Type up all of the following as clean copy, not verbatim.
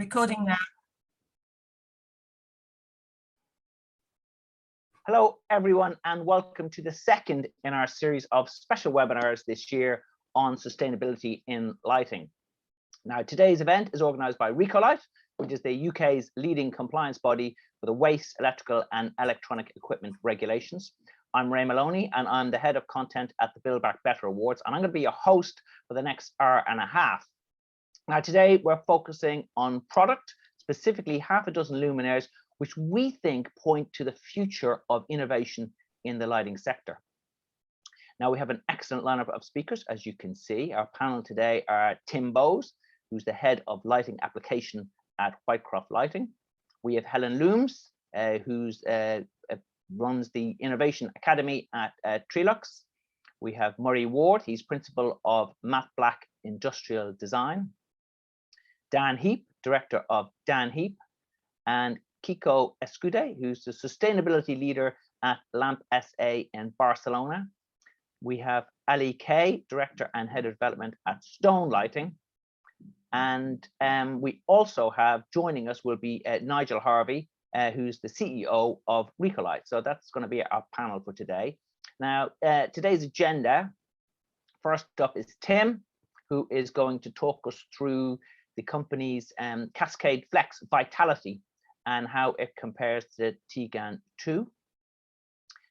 Recording now. Hello, everyone, and welcome to the second in our series of special webinars this year on sustainability in lighting. Now, today's event is organised by Rico, which is the UK's leading compliance body for the waste, electrical and electronic equipment regulations. I'm Ray Maloney, and I'm the head of content at the Build Back Better Awards, and I'm going to be your host for the next hour and a half. Now, today we're focusing on product, specifically half a dozen luminaires, which we think point to the future of innovation in the lighting sector. Now, we have an excellent lineup of speakers, as you can see. Our panel today are Tim Bowes, who's the head of lighting application at Whitecroft Lighting. We have Helen Looms, who runs the Innovation Academy at Trelux. We have Murray Ward, he's principal of Matte Black Industrial Design. Dan Heap, director of Dan Heap, and 𝗂𝗽𝗱𝗁𝗂, who's the sustainability leader at 𝗕𝗵𝗴𝗵𝘳 in Barcelona. We have Ali Kay, director and head of development at Stone Lighting. And we also have joining us will be 𝗕𝗵𝗻𝗃, who's the CEO of Rico. So that's going to be our panel for today. Now, today's agenda, first up is Tim, who is going to talk us through the company's Cascade Flex Vitality and how it compares to Tigan 2.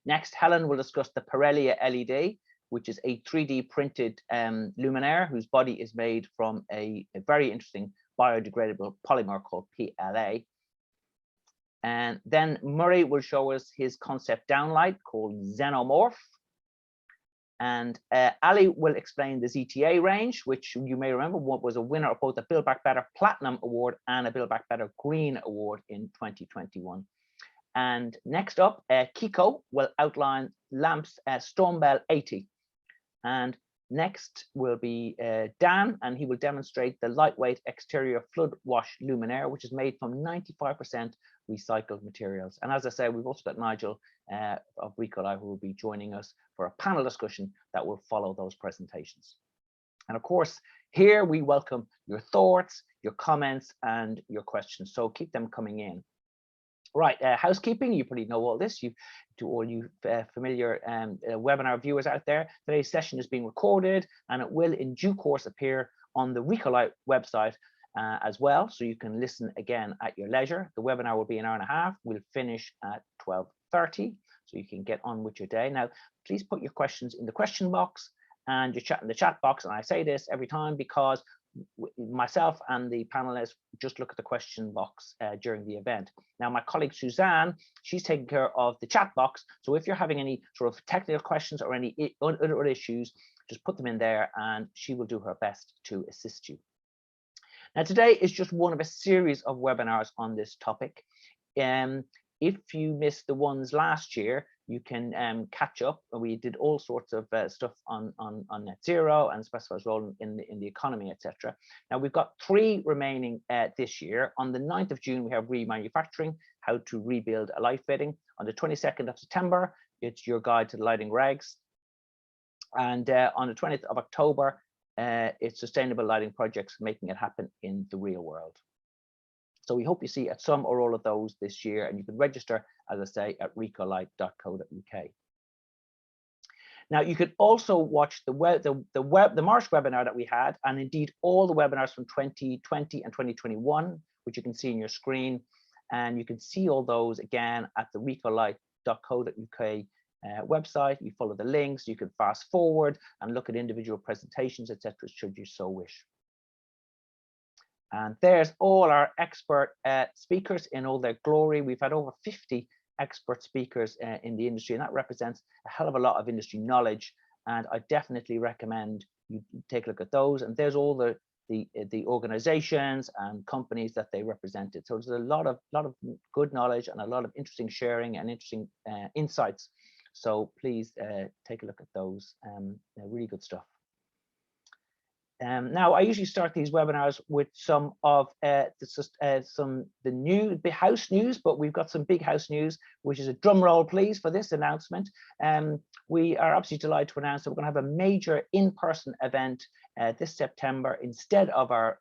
Next, Helen will discuss the Pirelli LED, which is a 3D printed luminaire whose body is made from a very interesting biodegradable polymer called PLA. And then Murray will show us his concept downlight called Xenomorph. And Ali will explain the ZTA range, which you may remember was a winner of both the Build Back Better Platinum Award and a Build Back Better Green Award in 2021. And next up, Kiko will outline lamps Stormbell 80. And next will be Dan, and he will demonstrate the lightweight exterior flood wash luminaire, which is made from 95% recycled materials. And as I said, we've also got Nigel of Rico, who will be joining us for a panel discussion that will follow those presentations. And of course, here we welcome your thoughts, your comments, and your questions. So keep them coming in. Right, housekeeping, you probably know all this. To all you familiar webinar viewers out there, today's session is being recorded and it will in due course appear on the Rico website as well, so you can listen again at your leisure. The webinar will be an hour and a half. We'll finish at 12:30, so you can get on with your day. Now, please put your questions in the question box and your chat in the chat box. And I say this every time because myself and the panelists just look at the question box during the event. Now, my colleague Suzanne, she's taking care of the chat box. So if you're having any sort of technical questions or any other issues, just put them in there and she will do her best to assist you. Now, today is just one of a series of webinars on this topic. If you missed the ones last year, you can catch up. We did all sorts of stuff on net zero and specified role in the economy, etc. Now, we've got 3 remaining this year. On the 9th of June, we have remanufacturing, how to rebuild a light fitting. On the 22nd of September, it's your guide to the lighting regs. And on the 20th of October, it's sustainable lighting projects, making it happen in the real world. So we hope you see at some or all of those this year, and you can register, as I say, at ricolight.co.uk. Now, you could also watch the March webinar that we had, and indeed all the webinars from 2020 and 2021, which you can see on your screen, and you can see all those again at the ricolight.co.uk website. You follow the links, you can fast forward and look at individual presentations, etc., should you so wish. And there's all our expert speakers in all their glory. We've had over 50 expert speakers in the industry, and that represents a hell of a lot of industry knowledge. And I definitely recommend you take a look at those. And there's all the organizations and companies that they represented. So there's a lot of good knowledge and a lot of interesting sharing and interesting insights. So please take a look at those. Really good stuff. Now, I usually start these webinars with some of the new big house news, but we've got some big house news, which is a drum roll, please, for this announcement. We are absolutely delighted to announce that we're going to have a major in-person event this September instead of our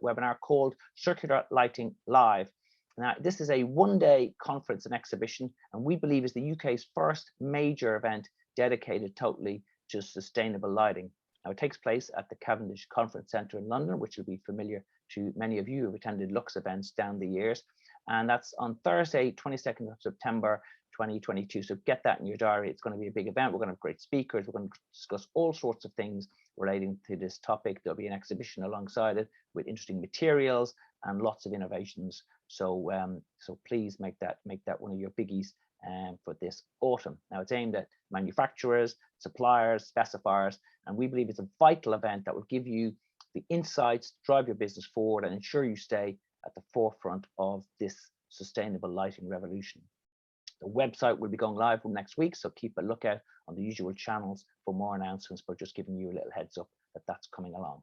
webinar called Circular Lighting Live. Now, this is a one-day conference and exhibition, and we believe is the UK's first major event dedicated totally to sustainable lighting. Now, it takes place at the Cavendish Conference Centre in London, which will be familiar to many of you who have attended Lux events down the years. And that's on Thursday, 22nd of September, 2022. So get that in your diary. It's going to be a big event. We're going to have great speakers. We're going to discuss all sorts of things relating to this topic. There'll be an exhibition alongside it with interesting materials and lots of innovations. So, so please make that one of your biggies for this autumn. Now, it's aimed at manufacturers, suppliers, specifiers, and we believe it's a vital event that will give you the insights, drive your business forward, and ensure you stay at the forefront of this sustainable lighting revolution. The website will be going live from next week, so keep a lookout on the usual channels for more announcements, but just giving you a little heads up that that's coming along.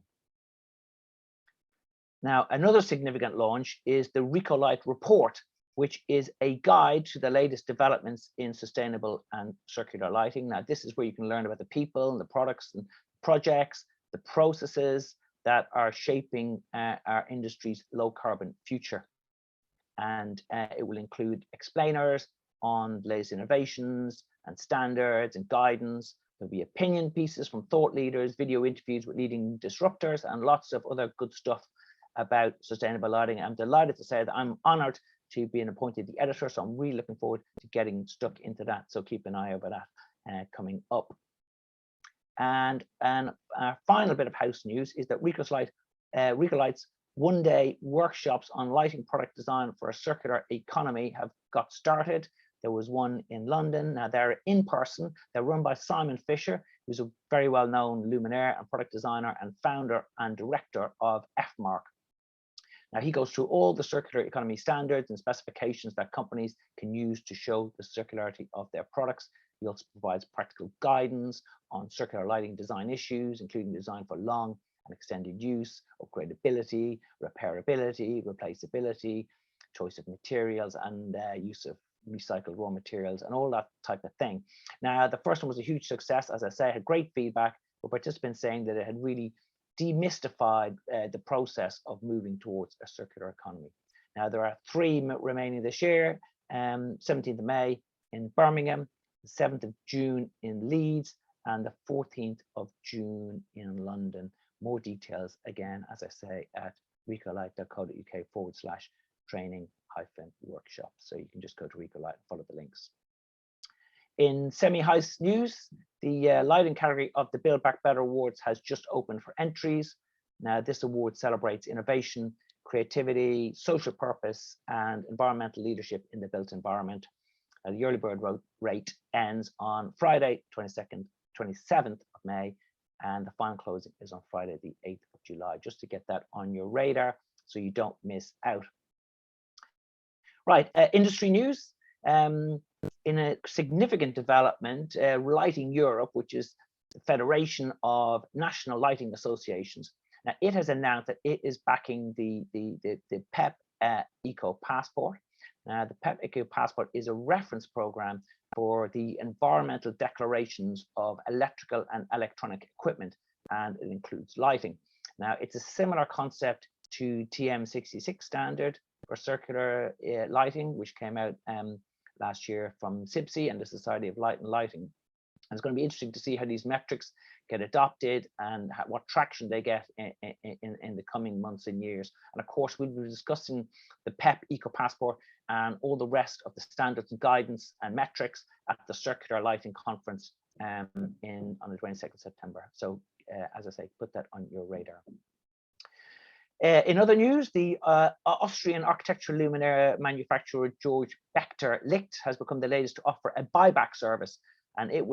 Now, another significant launch is the Rico Light report, which is a guide to the latest developments in sustainable and circular lighting. Now, this is where you can learn about the people and the products and projects, the processes that are shaping our industry's low carbon future. And it will include explainers on the latest innovations and standards and guidance. There'll be opinion pieces from thought leaders, video interviews with leading disruptors, and lots of other good stuff about sustainable lighting. I'm delighted to say that I'm honored to be appointed the editor, so I'm really looking forward to getting stuck into that. So keep an eye over that coming up. And our final bit of house news is that Rico Light's one-day workshops on lighting product design for a circular economy have got started. There was one in London. Now they're in person. They're run by Simon Fisher, who's a very well-known luminaire and product designer and founder and director of 𝗥. Now, he goes through all the circular economy standards and specifications that companies can use to show the circularity of their products. He also provides practical guidance on circular lighting design issues, including design for long and extended use, upgradability, repairability, replaceability, choice of materials, and use of recycled raw materials, and all that type of thing. Now, the first one was a huge success. As I say, had great feedback, with participants saying that it had really demystified the process of moving towards a circular economy. Now, there are 3 remaining this year, 17th of May in Birmingham, the 7th of June in Leeds, and the 14th of June in London. More details, again, as I say, at ricolight.co.uk/training-workshop. So you can just go to Rico Light and follow the links. In semi-house news, the lighting category of the Build Back Better Awards has just opened for entries. Now, this award celebrates innovation, creativity, social purpose, and environmental leadership in the built environment. The early bird rate ends on Friday, 27th of May, and the final closing is on Friday, the 8th of July, just to get that on your radar so you don't miss out. Right, industry news. In a significant development, Lighting Europe, which is the Federation of National Lighting Associations, now it has announced that it is backing the PEP Eco Passport. Now, the PEP Eco Passport is a reference program for the environmental declarations of electrical and electronic equipment, and it includes lighting. Now, it's a similar concept to TM66 standard for circular lighting, which came out last year from 𝗕𝗀𝘃 and the Society of Light and Lighting. And it's going to be interesting to see how these metrics get adopted and what traction they get in the coming months and years. And of course, we'll be discussing the PEP Eco Passport and all the rest of the standards and guidance and metrics at the Circular Lighting Conference on the 22nd of September. So as I say, put that on your radar. In other news, the Austrian architectural luminaire manufacturer Georg Bechter Licht has become the latest to offer a buyback service, and it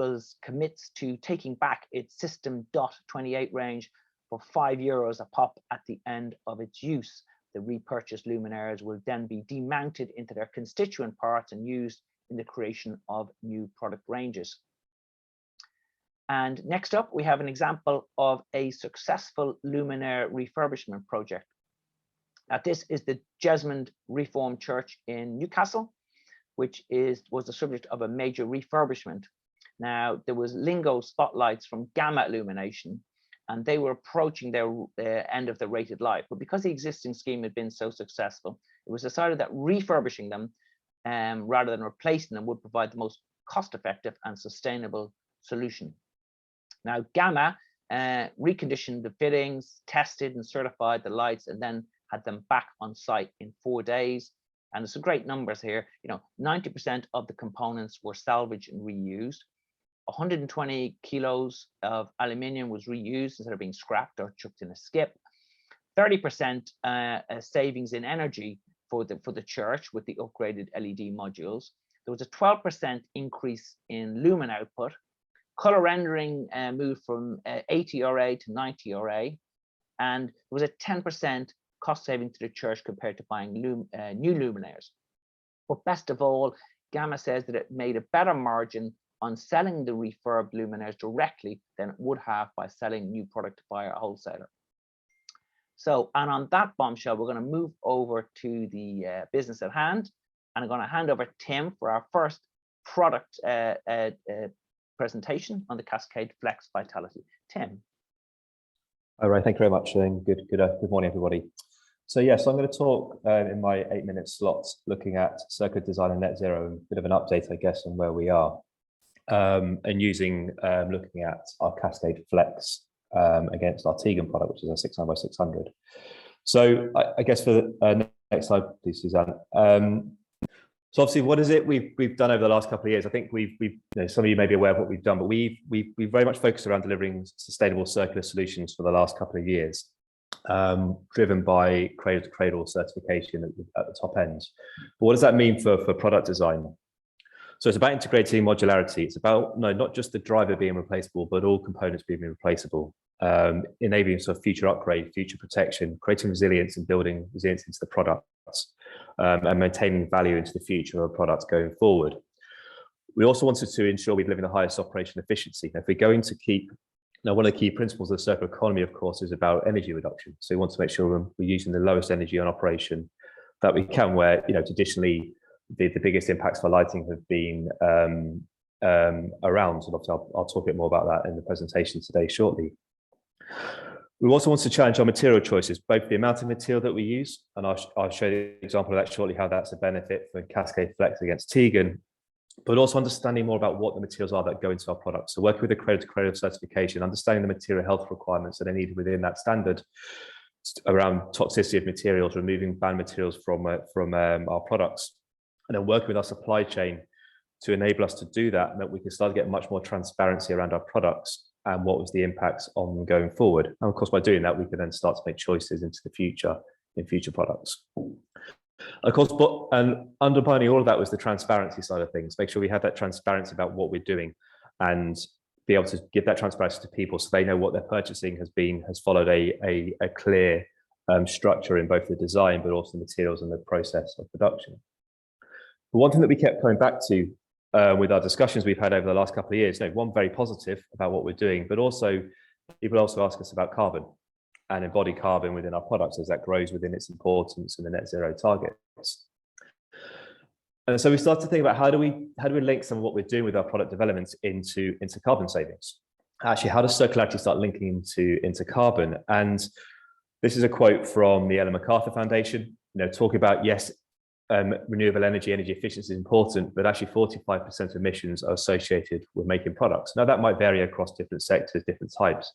commits to taking back its System Dot 28 range for €5 a pop at the end of its use. The repurchased luminaires will then be demounted into their constituent parts and used in the creation of new product ranges. And next up, we have an example of a successful luminaire refurbishment project. Now, this is the Jesmond Reformed Church in Newcastle, which was the subject of a major refurbishment. Now, there was lingo spotlights from gamma illumination, and they were approaching their end of the rated life. But because the existing scheme had been so successful, it was decided that refurbishing them rather than replacing them would provide the most cost-effective and sustainable solution. Now, gamma reconditioned the fittings, tested and certified the lights, and then had them back on site in 4 days. And there's some great numbers here. 90% of the components were salvaged and reused. 120 kilos of aluminium was reused instead of being scrapped or chucked in a skip. 30% savings in energy for the church with the upgraded LED modules. There was a 12% increase in lumen output. Color rendering moved from 80 RA to 90 RA, and there was a 10% cost saving to the church compared to buying new luminaires. But best of all, Gamma says that it made a better margin on selling the refurbed luminaires directly than it would have by selling new product via a wholesaler. So, and on that bombshell, we're going to move over to the business at hand, and I'm going to hand over Tim for our first product presentation on the Cascade Flex Vitality. Tim. All right, thank you very much, and good morning, everybody. So yes, I'm going to talk in my 8-minute slots looking at circular design and net zero, and a bit of an update, I guess, on where we are, and looking at our Cascade Flex against our Tegan product, which is a 600 by 600. So I guess for the next slide, please, Suzanne. So obviously, what is it we've done over the last couple of years? I think some of you may be aware of what we've done, but we've very much focused around delivering sustainable circular solutions for the last couple of years, driven by cradle-to-cradle certification at the top end. But what does that mean for product design? So it's about integrating modularity. It's about not just the driver being replaceable, but all components being replaceable, enabling sort of future upgrade, future protection, creating resilience and building resilience into the products, and maintaining value into the future of products going forward. We also wanted to ensure we deliver the highest operational efficiency. If we're going to keep, one of the key principles of the circular economy, of course, is about energy reduction. So we want to make sure we're using the lowest energy on operation that we can, where traditionally the biggest impacts for lighting have been around. So I'll talk a bit more about that in the presentation today shortly. We also want to challenge our material choices, both the amount of material that we use, and I'll show you an example of that shortly, how that's a benefit for Cascade Flex against Tegan, but also understanding more about what the materials are that go into our products. So working with the cradle-to-cradle certification, understanding the material health requirements that are needed within that standard around toxicity of materials, removing banned materials from our products, and then working with our supply chain to enable us to do that, and that we can start to get much more transparency around our products and what was the impacts on going forward. And of course, by doing that, we can then start to make choices into the future in future products. Of course, and underpinning all of that was the transparency side of things. Make sure we have that transparency about what we're doing and be able to give that transparency to people so they know what their purchasing has followed a clear structure in both the design, but also the materials and the process of production. But one thing that we kept coming back to with our discussions we've had over the last couple of years, one, very positive about what we're doing, but also people also ask us about carbon and embodied carbon within our products as that grows within its importance in the net zero targets. And so we started to think about how do we link some of what we're doing with our product development into carbon savings. Actually, how does circularity start linking into carbon? And this is a quote from the Ellen MacArthur Foundation, talking about, yes, renewable energy efficiency is important, but actually 45% of emissions are associated with making products. Now that might vary across different sectors, different types,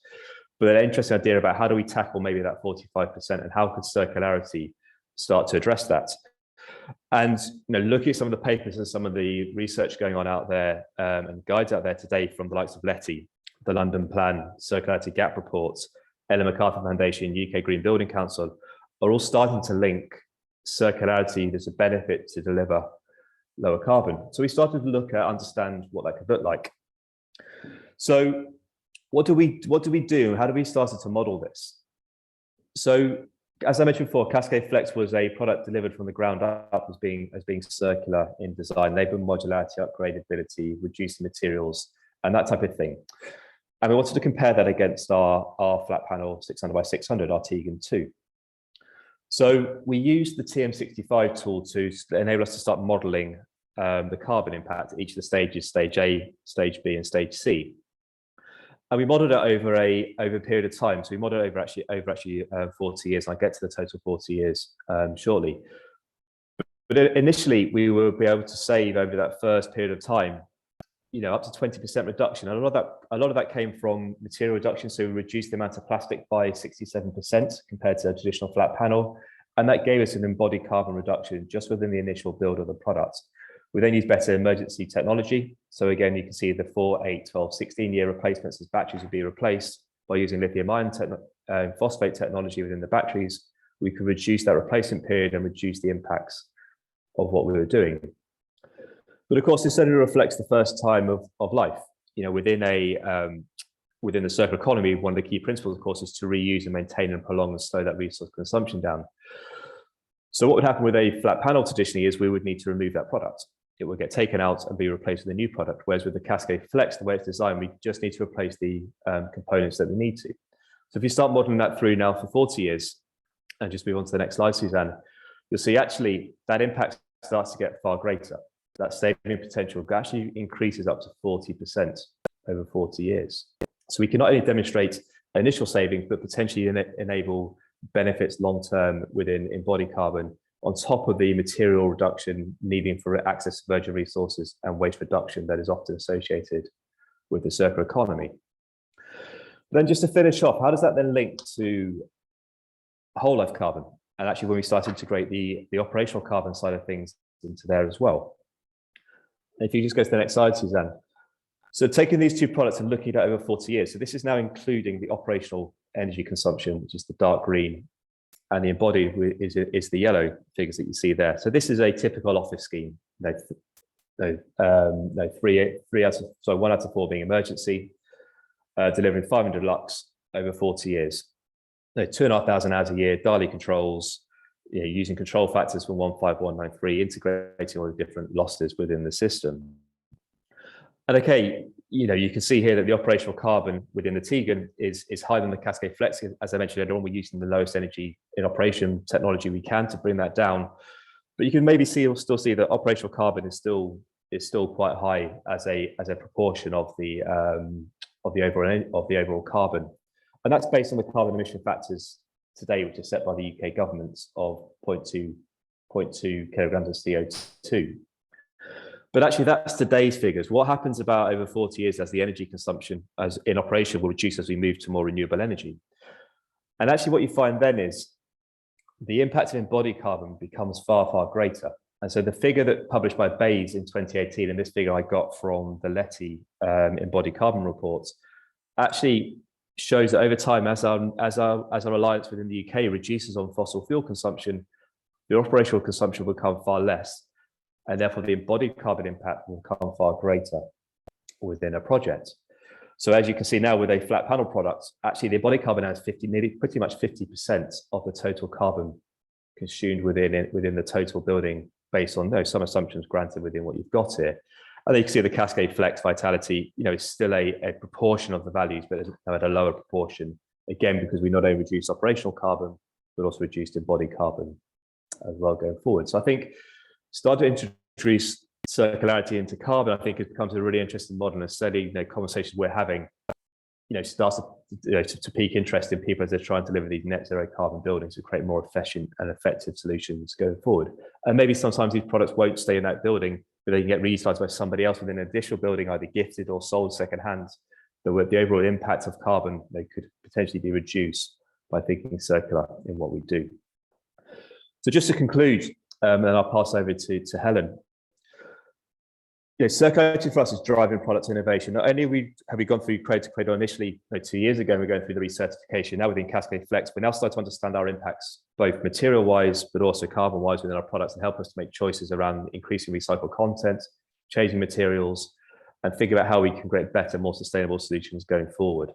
but an interesting idea about how do we tackle maybe that 45% and how could circularity start to address that? And looking at some of the papers and some of the research going on out there and guides out there today from the likes of 𝗤𝗏, the London Plan, Circularity Gap Reports, Ellen MacArthur Foundation, UK Green Building Council, are all starting to link circularity as a benefit to deliver lower carbon. So we started to look at, understand what that could look like. So what do we do? How do we start to model this? So as I mentioned before, Cascade Flex was a product delivered from the ground up as being circular in design, enabling modularity, upgradability, reducing materials, and that type of thing. And we wanted to compare that against our flat panel 600 by 600, our Tegan 2. So we used the TM65 tool to enable us to start modeling the carbon impact at each of the stages, stage A, stage B, and stage C. And we modeled it over a period of time. So we modeled it over 40 years. And I'll get to the total 40 years shortly. But initially, we will be able to save over that first period of time, up to 20% reduction. And a lot of that came from material reduction. So we reduced the amount of plastic by 67% compared to a traditional flat panel. And that gave us an embodied carbon reduction just within the initial build of the product. We then used better emergency technology. So again, you can see the 4, 8, 12, 16-year replacements as batteries would be replaced by using lithium iron phosphate technology within the batteries. We could reduce that replacement period and reduce the impacts of what we were doing. But of course, this only reflects the first time of life. Within the circular economy, one of the key principles, of course, is to reuse and maintain and prolong and slow that resource consumption down. So what would happen with a flat panel traditionally is we would need to remove that product. It would get taken out and be replaced with a new product. Whereas with the Cascade Flex, the way it's designed, we just need to replace the components that we need to. So if you start modeling that through now for 40 years, and just move on to the next slide, Suzanne, you'll see actually that impact starts to get far greater. That saving potential actually increases up to 40% over 40 years. So we can not only demonstrate initial savings, but potentially enable benefits long-term within embodied carbon on top of the material reduction needing for access to virgin resources and waste reduction that is often associated with the circular economy. Then just to finish off, how does that then link to whole life carbon? And actually when we start to integrate the operational carbon side of things into there as well. And if you just go to the next slide, Suzanne. So taking these two products and looking at it over 40 years, so this is now including the operational energy consumption, which is the dark green, and the embodied is the yellow figures that you see there. So this is a typical office scheme. 1 out of 4 being emergency, delivering 500 lux over 40 years. 2,500 hours a year, daily controls, using control factors from 15193, integrating all the different losses within the system. And okay, you can see here that the operational carbon within the Tegan is higher than the Cascade Flex. As I mentioned earlier on, we're using the lowest energy in operation technology we can to bring that down. But you can maybe still see that operational carbon is still quite high as a proportion of the overall carbon. And that's based on the carbon emission factors today, which is set by the UK government of 0.2 kilograms of CO2. But actually, that's today's figures. What happens about over 40 years as the energy consumption as in operation will reduce as we move to more renewable energy? And actually, what you find then is the impact of embodied carbon becomes far, far greater. And so the figure that published by 𝗏𝗍 in 2018, and this figure I got from the 𝗕𝗏𝗏 embodied carbon reports, actually shows that over time, as our reliance within the UK reduces on fossil fuel consumption, the operational consumption will become far less. And therefore the embodied carbon impact will become far greater within a project. So as you can see now with a flat panel product, actually the embodied carbon has pretty much 50% of the total carbon consumed within the total building based on some assumptions granted within what you've got here. And then you can see the Cascade Flex Vitality, is still a proportion of the values, but at a lower proportion. Again, because we not only reduce operational carbon, but also reduced embodied carbon as well going forward. So I think start to introduce circularity into carbon, I think it becomes a really interesting model, and steady conversations we're having, starts to pique interest in people as they're trying to deliver these net zero carbon buildings to create more efficient and effective solutions going forward. And maybe sometimes these products won't stay in that building, but they can get reutilized by somebody else within an additional building, either gifted or sold secondhand. The overall impact of carbon, they could potentially be reduced by thinking circular in what we do. So just to conclude, and then I'll pass over to Helen. Circularity for us is driving product innovation. Not only have we gone through Cradle to Cradle initially 2 years ago, and we're going through the recertification. Now within Cascade Flex, we now start to understand our impacts, both material-wise, but also carbon-wise within our products, and help us to make choices around increasing recycled content, changing materials, and figure out how we can create better, more sustainable solutions going forward.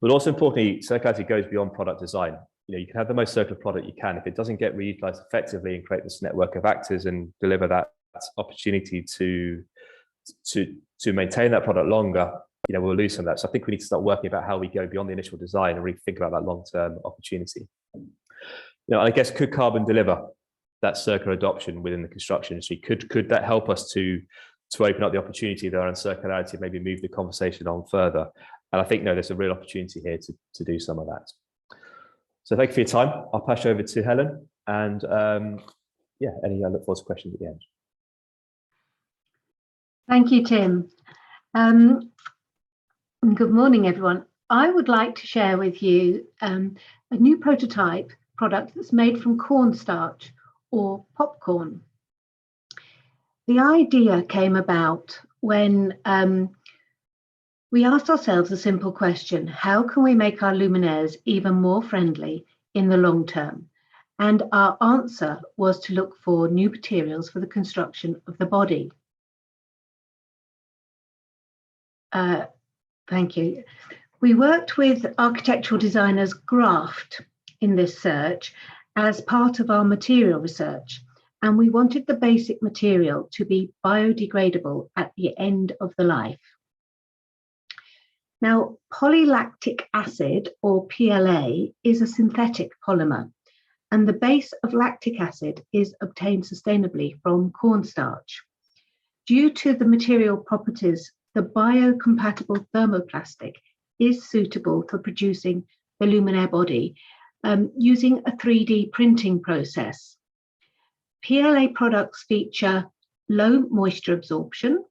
But also importantly, circularity goes beyond product design. You can have the most circular product you can. If it doesn't get reutilized effectively and create this network of actors and deliver that opportunity to maintain that product longer, we'll lose some of that. So I think we need to start working about how we go beyond the initial design and really think about that long-term opportunity. I guess, could carbon deliver that circular adoption within the construction industry? Could that help us to open up the opportunity there and circularity, maybe move the conversation on further? And I think, no, there's a real opportunity here to do some of that. So thank you for your time. I'll pass you over to Helen, and yeah, I look forward to questions at the end. Thank you, Tim. Good morning, everyone. I would like to share with you a new prototype product that's made from cornstarch, or popcorn. The idea came about when we asked ourselves a simple question: how can we make our luminaires even more friendly in the long term? And our answer was to look for new materials for the construction of the body. Thank you. We worked with architectural designers Graft in this search as part of our material research, and we wanted the basic material to be biodegradable at the end of the life. Now, polylactic acid, or PLA, is a synthetic polymer, and the base of lactic acid is obtained sustainably from cornstarch. Due to the material properties, the biocompatible thermoplastic is suitable for producing the luminaire body using a 3D printing process. PLA products feature low moisture absorption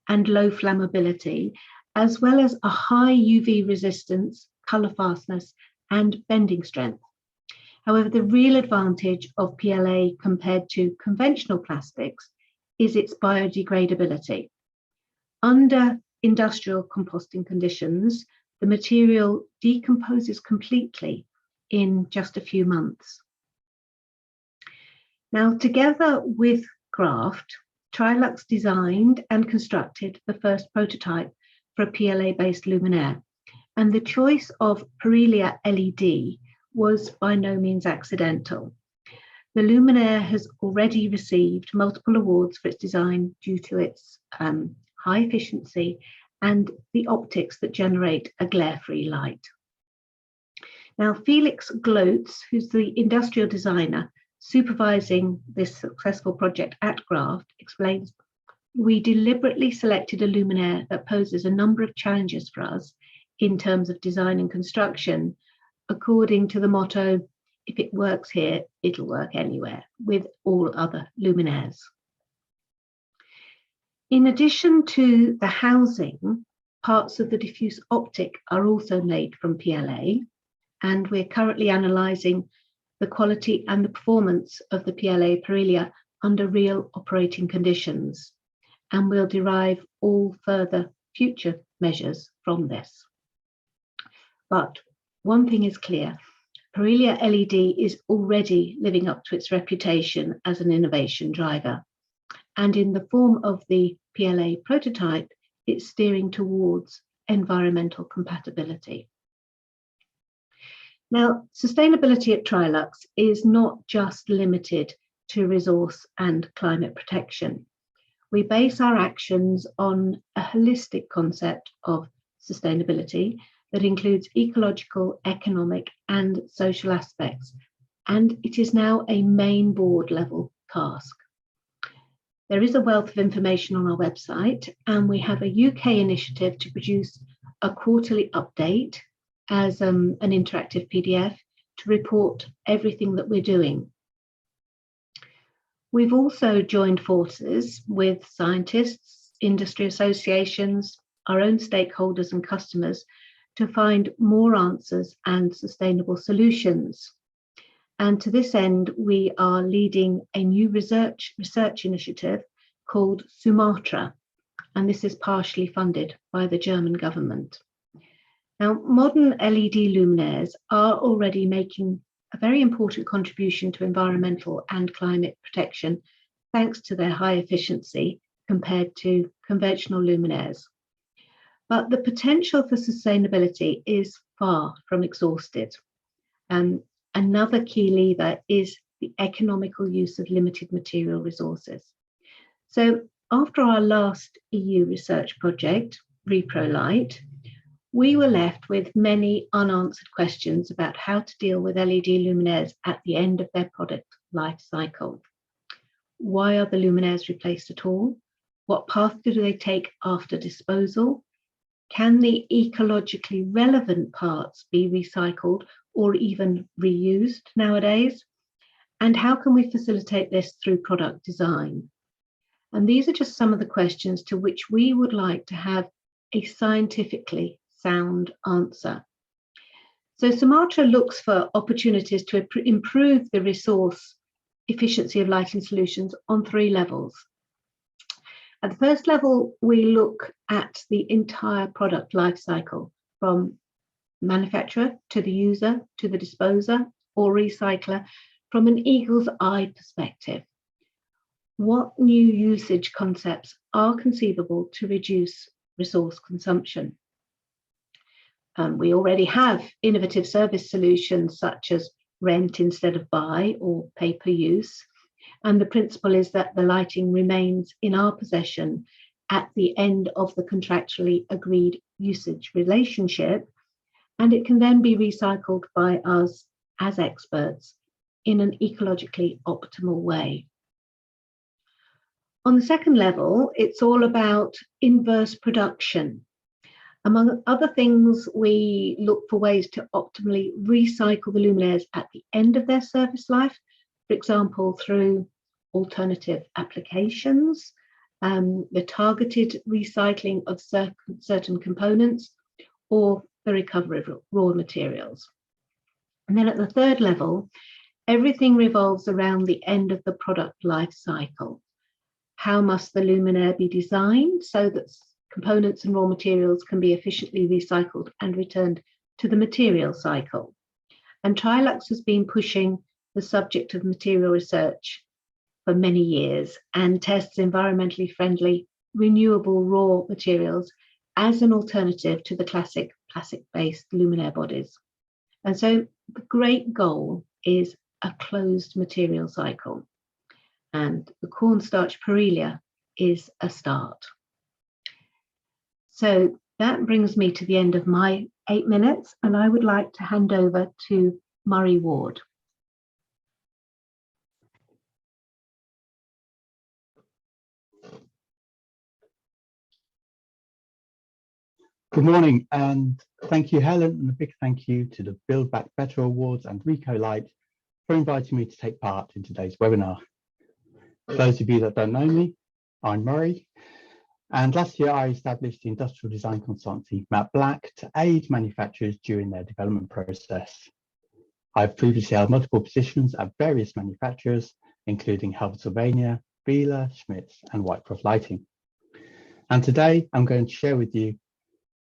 and low flammability, as well as a high UV resistance, color fastness, and bending strength. However, the real advantage of PLA compared to conventional plastics is its biodegradability. Under industrial composting conditions, the material decomposes completely in just a few months. Now, together with Graft, Trilux designed and constructed the first prototype for a PLA-based luminaire, and the choice of Pirelli LED was by no means accidental. The luminaire has already received multiple awards for its design due to its high efficiency and the optics that generate a glare-free light. Now, Felix Glotz, who's the industrial designer supervising this successful project at Graft, explains, "We deliberately selected a luminaire that poses a number of challenges for us in terms of design and construction, according to the motto, if it works here, it'll work anywhere, with all other luminaires." In addition to the housing, parts of the diffuse optic are also made from PLA, and we're currently analysing the quality and the performance of the PLA Pirelli under real operating conditions, and we'll derive all further future measures from this. But one thing is clear: Pirelli LED is already living up to its reputation as an innovation driver, and in the form of the PLA prototype, it's steering towards environmental compatibility. Now, sustainability at Trilux is not just limited to resource and climate protection. We base our actions on a holistic concept of sustainability that includes ecological, economic, and social aspects, and it is now a main board level task. There is a wealth of information on our website, and we have a UK initiative to produce a quarterly update as an interactive PDF to report everything that we're doing. We've also joined forces with scientists, industry associations, our own stakeholders and customers to find more answers and sustainable solutions. And to this end, we are leading a new research initiative called Sumatra, and this is partially funded by the German government. Now, modern LED luminaires are already making a very important contribution to environmental and climate protection, thanks to their high efficiency compared to conventional luminaires. But the potential for sustainability is far from exhausted. Another key lever is the economical use of limited material resources. So after our last EU research project, repro light, we were left with many unanswered questions about how to deal with LED luminaires at the end of their product life cycle. Why are the luminaires replaced at all? What path do they take after disposal? Can the ecologically relevant parts be recycled or even reused nowadays? And how can we facilitate this through product design? And these are just some of the questions to which we would like to have a scientifically sound answer. So 𝗤𝗏 looks for opportunities to improve the resource efficiency of lighting solutions on 3 levels. At the first level, we look at the entire product life cycle, from manufacturer to the user to the disposer or recycler, from an eagle's eye perspective. What new usage concepts are conceivable to reduce resource consumption? We already have innovative service solutions such as rent instead of buy or pay per use. And the principle is that the lighting remains in our possession at the end of the contractually agreed usage relationship, and it can then be recycled by us as experts in an ecologically optimal way. On the second level, it's all about inverse production. Among other things, we look for ways to optimally recycle the luminaires at the end of their service life, for example, through alternative applications, the targeted recycling of certain components, or the recovery of raw materials. And then at the third level, everything revolves around the end of the product life cycle. How must the luminaire be designed so that components and raw materials can be efficiently recycled and returned to the material cycle? And Trilux has been pushing the subject of material research for many years and tests environmentally friendly, renewable raw materials as an alternative to the classic plastic-based luminaire bodies. And so the great goal is a closed material cycle. And the cornstarch Pirelli is a start. So that brings me to the end of my 8 minutes, and I would like to hand over to Murray Ward. Good morning, and thank you, Helen, and a big thank you to the Build Back Better Awards and Rico Light for inviting me to take part in today's webinar. For those of you that don't know me, I'm Murray, and last year I established the industrial design consultancy Matte Black to aid manufacturers during their development process. I've previously held multiple positions at various manufacturers, including 𝗕𝗏𝗴𝗵𝗱, 𝗵𝘱, Schmitz, and Whitecroft Lighting. And today I'm going to share with you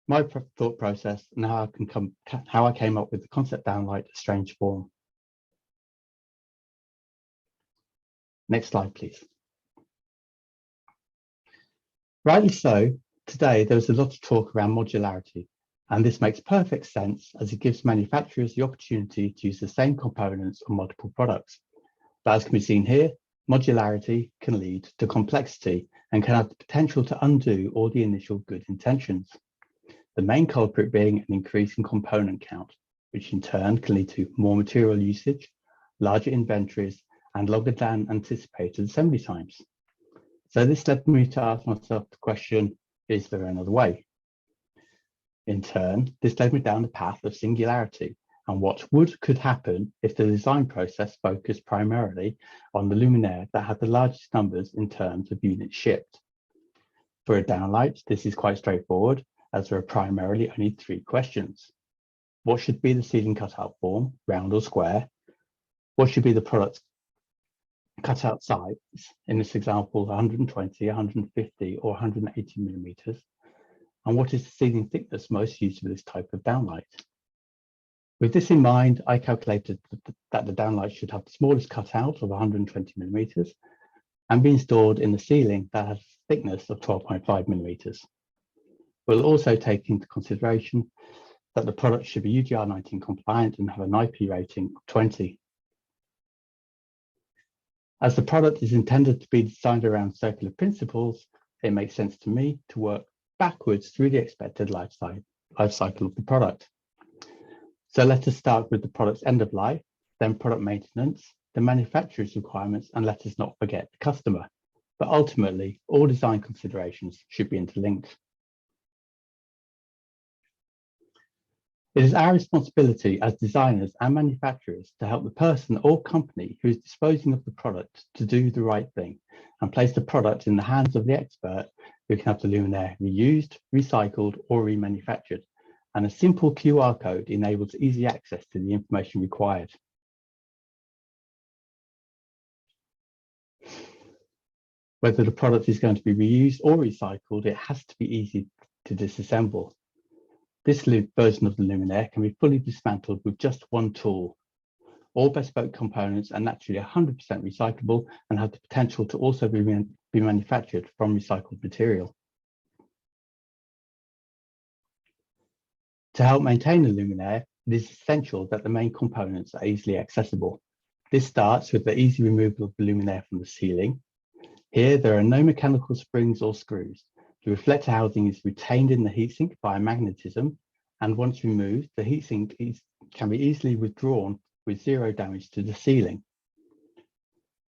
my thought process and how I came up with the concept downlight, A Strange Form. Next slide, please. Rightly so, today there is a lot of talk around modularity, and this makes perfect sense as it gives manufacturers the opportunity to use the same components on multiple products. But as can be seen here, modularity can lead to complexity and can have the potential to undo all the initial good intentions. The main culprit being an increase in component count, which in turn can lead to more material usage, larger inventories, and longer than anticipated assembly times. So this led me to ask myself the question, is there another way? In turn, this led me down the path of singularity and what could happen if the design process focused primarily on the luminaire that had the largest numbers in terms of units shipped. For a downlight, this is quite straightforward, as there are primarily only 3 questions. What should be the ceiling cutout form, round or square? What should be the product's cutout size? In this example, 120, 150, or 180 millimeters. And what is the ceiling thickness most used for this type of downlight? With this in mind, I calculated that the downlight should have the smallest cutout of 120 millimeters and be installed in the ceiling that has a thickness of 12.5 millimeters. We'll also take into consideration that the product should be UGR 19 compliant and have an IP rating of 20. As the product is intended to be designed around circular principles, it makes sense to me to work backwards through the expected life cycle of the product. So let us start with the product's end of life, then product maintenance, the manufacturer's requirements, and let us not forget the customer. But ultimately, all design considerations should be interlinked. It is our responsibility as designers and manufacturers to help the person or company who is disposing of the product to do the right thing and place the product in the hands of the expert who can have the luminaire reused, recycled, or remanufactured. And a simple QR code enables easy access to the information required. Whether the product is going to be reused or recycled, it has to be easy to disassemble. This version of the luminaire can be fully dismantled with just one tool. All bespoke components are naturally 100% recyclable and have the potential to also be manufactured from recycled material. To help maintain the luminaire, it is essential that the main components are easily accessible. This starts with the easy removal of the luminaire from the ceiling. Here, there are no mechanical springs or screws. The reflector housing is retained in the heatsink via magnetism, and once removed, the heatsink can be easily withdrawn with zero damage to the ceiling.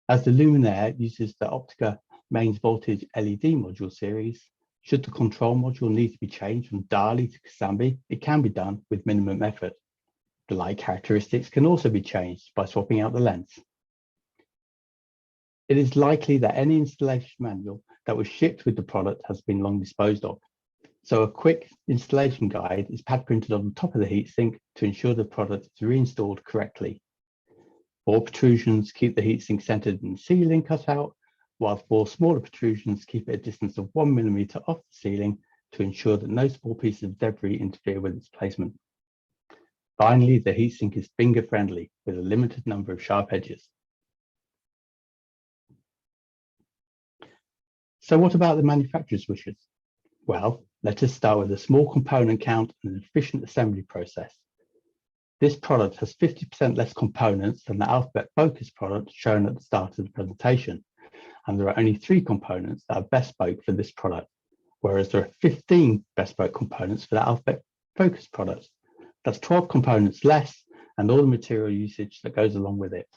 As the luminaire uses the Optica mains voltage LED module series, should the control module need to be changed from 𝗤𝗏 to 𝗬𝗏, it can be done with minimum effort. The light characteristics can also be changed by swapping out the lens. It is likely that any installation manual that was shipped with the product has been long disposed of. So a quick installation guide is pad printed on the top of the heatsink to ensure the product is reinstalled correctly. 4 protrusions keep the heatsink centered in the ceiling cutout, while 4 smaller protrusions keep it a distance of 1 millimeter off the ceiling to ensure that no small pieces of debris interfere with its placement. Finally, the heatsink is finger friendly with a limited number of sharp edges. So what about the manufacturer's wishes? Well, let us start with a small component count and an efficient assembly process. This product has 50% less components than the 𝗂𝗏𝗵𝗱 product shown at the start of the presentation, and there are only 3 components that are bespoke for this product, whereas there are 15 bespoke components for the 𝗂𝗏𝗵𝗱 product. That's 12 components less, and all the material usage that goes along with it.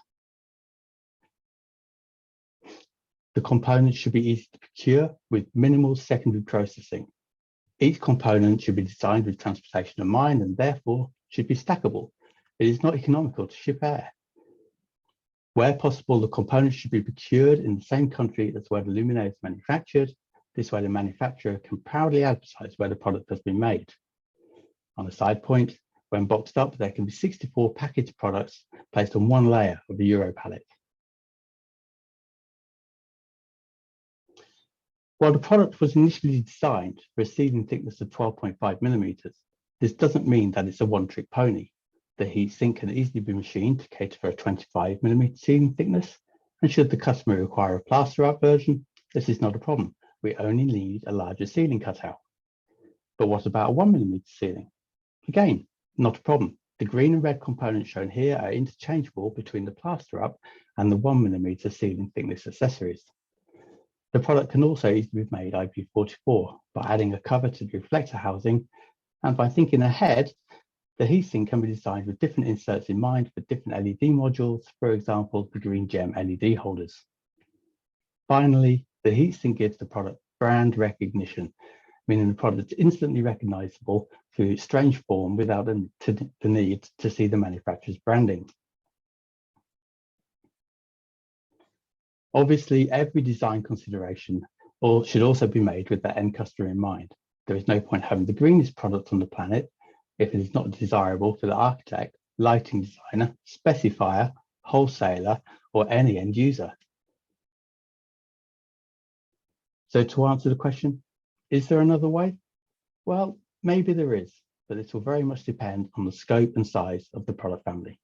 The components should be easy to procure with minimal secondary processing. Each component should be designed with transportation in mind and therefore should be stackable. It is not economical to ship air. Where possible, the components should be procured in the same country as where the luminaire is manufactured. This way the manufacturer can proudly advertise where the product has been made. On a side point, when boxed up, there can be 64 packaged products placed on one layer of the Euro pallet. While the product was initially designed for a ceiling thickness of 12.5 millimeters, this doesn't mean that it's a one-trick pony. The heatsink can easily be machined to cater for a 25 millimeter ceiling thickness, and should the customer require a plaster-up version, this is not a problem. We only need a larger ceiling cutout. But what about a 1 millimeter ceiling? Again, not a problem. The green and red components shown here are interchangeable between the plaster-up and the 1 millimeter ceiling thickness accessories. The product can also easily be made IP44 by adding a cover to the reflector housing, and by thinking ahead, the heatsink can be designed with different inserts in mind for different LED modules, for example, the green gem LED holders. Finally, the heatsink gives the product brand recognition, meaning the product is instantly recognizable through its strange form without the need to see the manufacturer's branding. Obviously, every design consideration should also be made with the end customer in mind. There is no point having the greenest product on the planet if it is not desirable for the architect, lighting designer, specifier, wholesaler, or any end user. So to answer the question, is there another way? Well, maybe there is, but this will very much depend on the scope and size of the product family.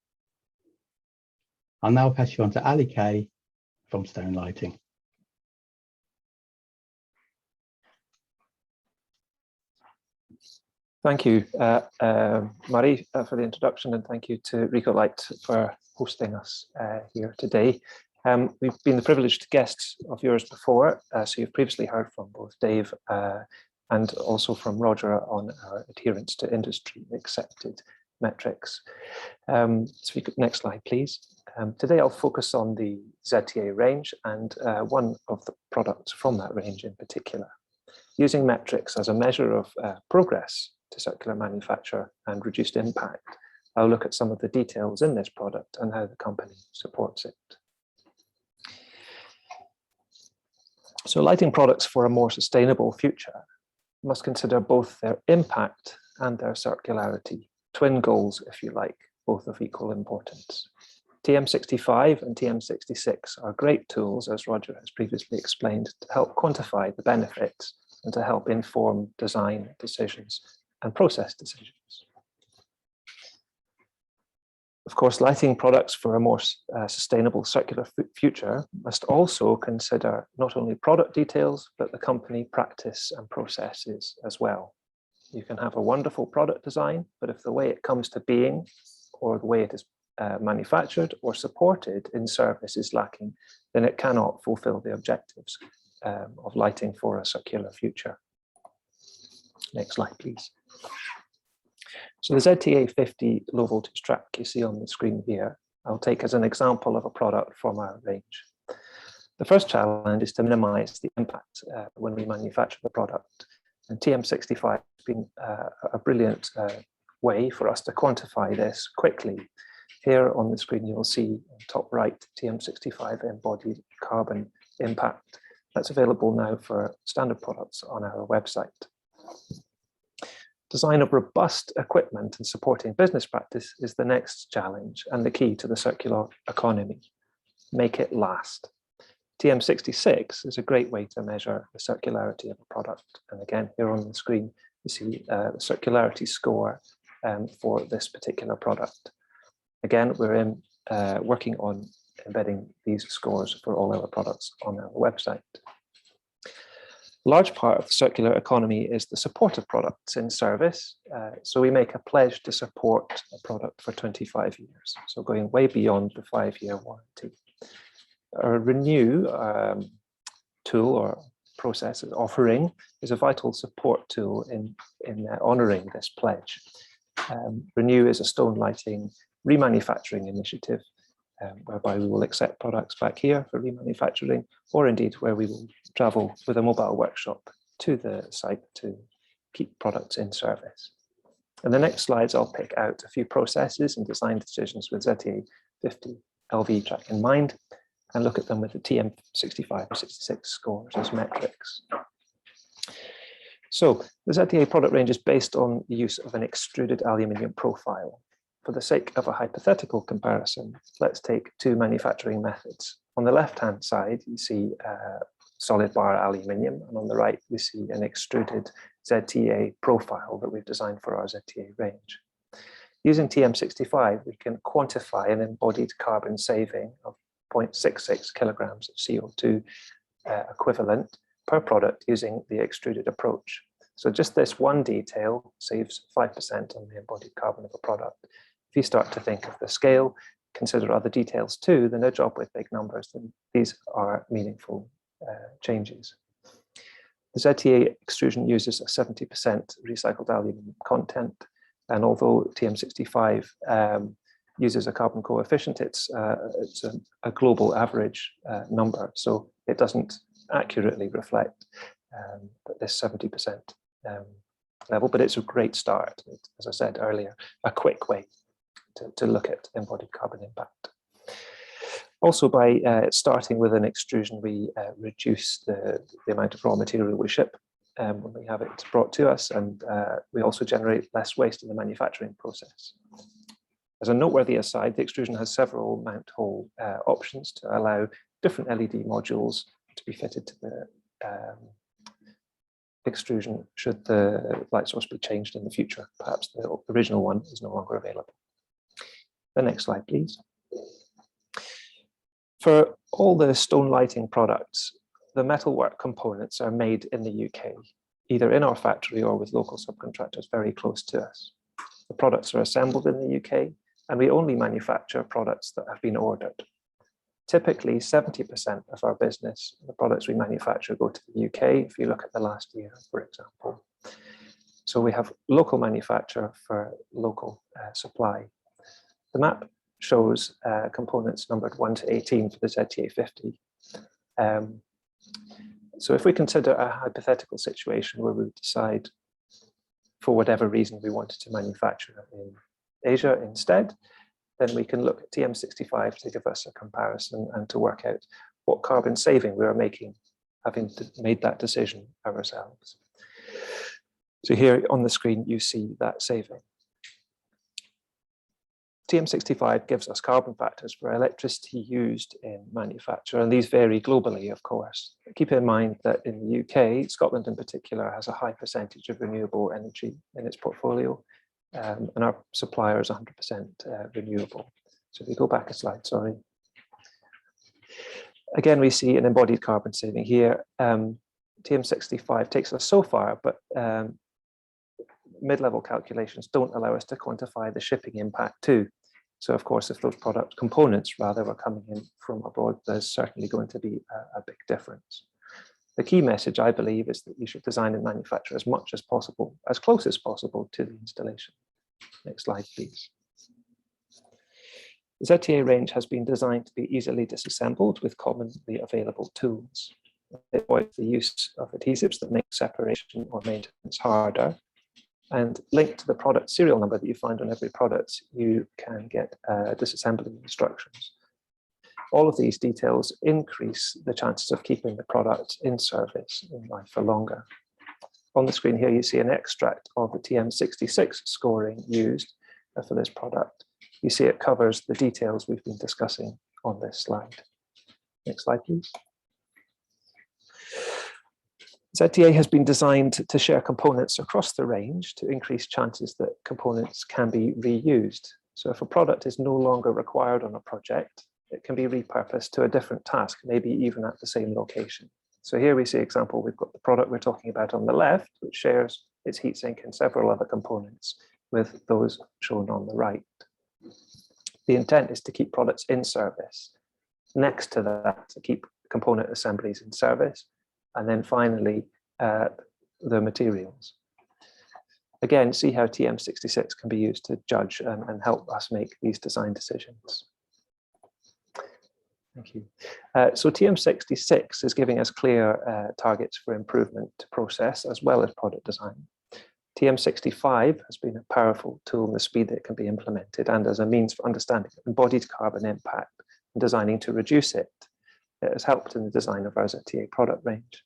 I'll now pass you on to 𝗂𝗏𝗃 from Stone Lighting. Thank you, Murray, for the introduction, and thank you to Rico Light for hosting us here today. We've been the privileged guests of yours before, so you've previously heard from both Dave and also from Roger on our adherence to industry accepted metrics. So if you could, next slide, please. Today I'll focus on the ZTA range and one of the products from that range in particular. Using metrics as a measure of progress to circular manufacture and reduced impact, I'll look at some of the details in this product and how the company supports it. So lighting products for a more sustainable future must consider both their impact and their circularity, twin goals, if you like, both of equal importance. TM65 and TM66 are great tools, as Roger has previously explained, to help quantify the benefits and to help inform design decisions and process decisions. Of course, lighting products for a more sustainable circular future must also consider not only product details, but the company practice and processes as well. You can have a wonderful product design, but if the way it comes to being or the way it is manufactured or supported in service is lacking, then it cannot fulfill the objectives of lighting for a circular future. Next slide, please. So the ZTA50 low voltage track you see on the screen here, I'll take as an example of a product from our range. The first challenge is to minimize the impact when we manufacture the product. And TM65 has been a brilliant way for us to quantify this quickly. Here on the screen, you will see on top right, TM65 embodied carbon impact. That's available now for standard products on our website. Design of robust equipment and supporting business practice is the next challenge and the key to the circular economy. Make it last. TM66 is a great way to measure the circularity of a product. And again, here on the screen, you see the circularity score for this particular product. Again, we're working on embedding these scores for all our products on our website. A large part of the circular economy is the support of products in service. So we make a pledge to support a product for 25 years. So going way beyond the 5-year warranty. Our Renew tool or process offering is a vital support tool in honouring this pledge. Renew is a stone lighting remanufacturing initiative whereby we will accept products back here for remanufacturing, or indeed where we will travel with a mobile workshop to the site to keep products in service. In the next slides, I'll pick out a few processes and design decisions with ZTA50 LV track in mind and look at them with the TM65 or 66 scores as metrics. So the ZTA product range is based on the use of an extruded aluminium profile. For the sake of a hypothetical comparison, let's take two manufacturing methods. On the left-hand side, you see solid bar aluminium, and on the right, we see an extruded ZTA profile that we've designed for our ZTA range. Using TM65, we can quantify an embodied carbon saving of 0.66 kilograms of CO2 equivalent per product using the extruded approach. So just this one detail saves 5% on the embodied carbon of a product. If you start to think of the scale, consider other details too, then a job with big numbers, then these are meaningful changes. The ZTA extrusion uses a 70% recycled aluminium content, and although TM65 uses a carbon coefficient, it's a global average number, so it doesn't accurately reflect this 70% level, but it's a great start. As I said earlier, a quick way to look at embodied carbon impact. Also, by starting with an extrusion, we reduce the amount of raw material we ship when we have it brought to us, and we also generate less waste in the manufacturing process. As a noteworthy aside, the extrusion has several mount hole options to allow different LED modules to be fitted to the extrusion should the light source be changed in the future. Perhaps the original one is no longer available. The next slide, please. For all the stone lighting products, the metalwork components are made in the UK, either in our factory or with local subcontractors very close to us. The products are assembled in the UK, and we only manufacture products that have been ordered. Typically, 70% of our business, the products we manufacture, go to the UK, if you look at the last year, for example. So we have local manufacture for local supply. The map shows components numbered 1 to 18 for the 𝗕𝗃50. So if we consider a hypothetical situation where we decide, for whatever reason, we wanted to manufacture in Asia instead, then we can look at TM65 to give us a comparison and to work out what carbon saving we are making, having made that decision ourselves. So here on the screen, you see that saving. TM65 gives us carbon factors for electricity used in manufacture, and these vary globally, of course. Keep in mind that in the UK, Scotland in particular has a high percentage of renewable energy in its portfolio, and our supplier is 100% renewable. So if we go back a slide, sorry. Again, we see an embodied carbon saving here. TM65 takes us so far, but mid-level calculations don't allow us to quantify the shipping impact too. So of course, if those product components rather were coming in from abroad, there's certainly going to be a big difference. The key message, I believe, is that you should design and manufacture as much as possible, as close as possible to the installation. Next slide, please. The ZTA range has been designed to be easily disassembled with commonly available tools. It avoids the use of adhesives that make separation or maintenance harder. And linked to the product serial number that you find on every product, you can get disassembly instructions. All of these details increase the chances of keeping the product in service in life for longer. On the screen here, you see an extract of the TM66 scoring used for this product. You see it covers the details we've been discussing on this slide. Next slide, please. ZTA has been designed to share components across the range to increase chances that components can be reused. So if a product is no longer required on a project, it can be repurposed to a different task, maybe even at the same location. So here we see an example, we've got the product we're talking about on the left, which shares its heatsink and several other components with those shown on the right. The intent is to keep products in service. Next to that, to keep component assemblies in service. And then finally, the materials. Again, see how TM66 can be used to judge and help us make these design decisions. Thank you. So TM66 is giving us clear targets for improvement to process as well as product design. TM65 has been a powerful tool in the speed that it can be implemented and as a means for understanding embodied carbon impact and designing to reduce it. It has helped in the design of our ZTA product range.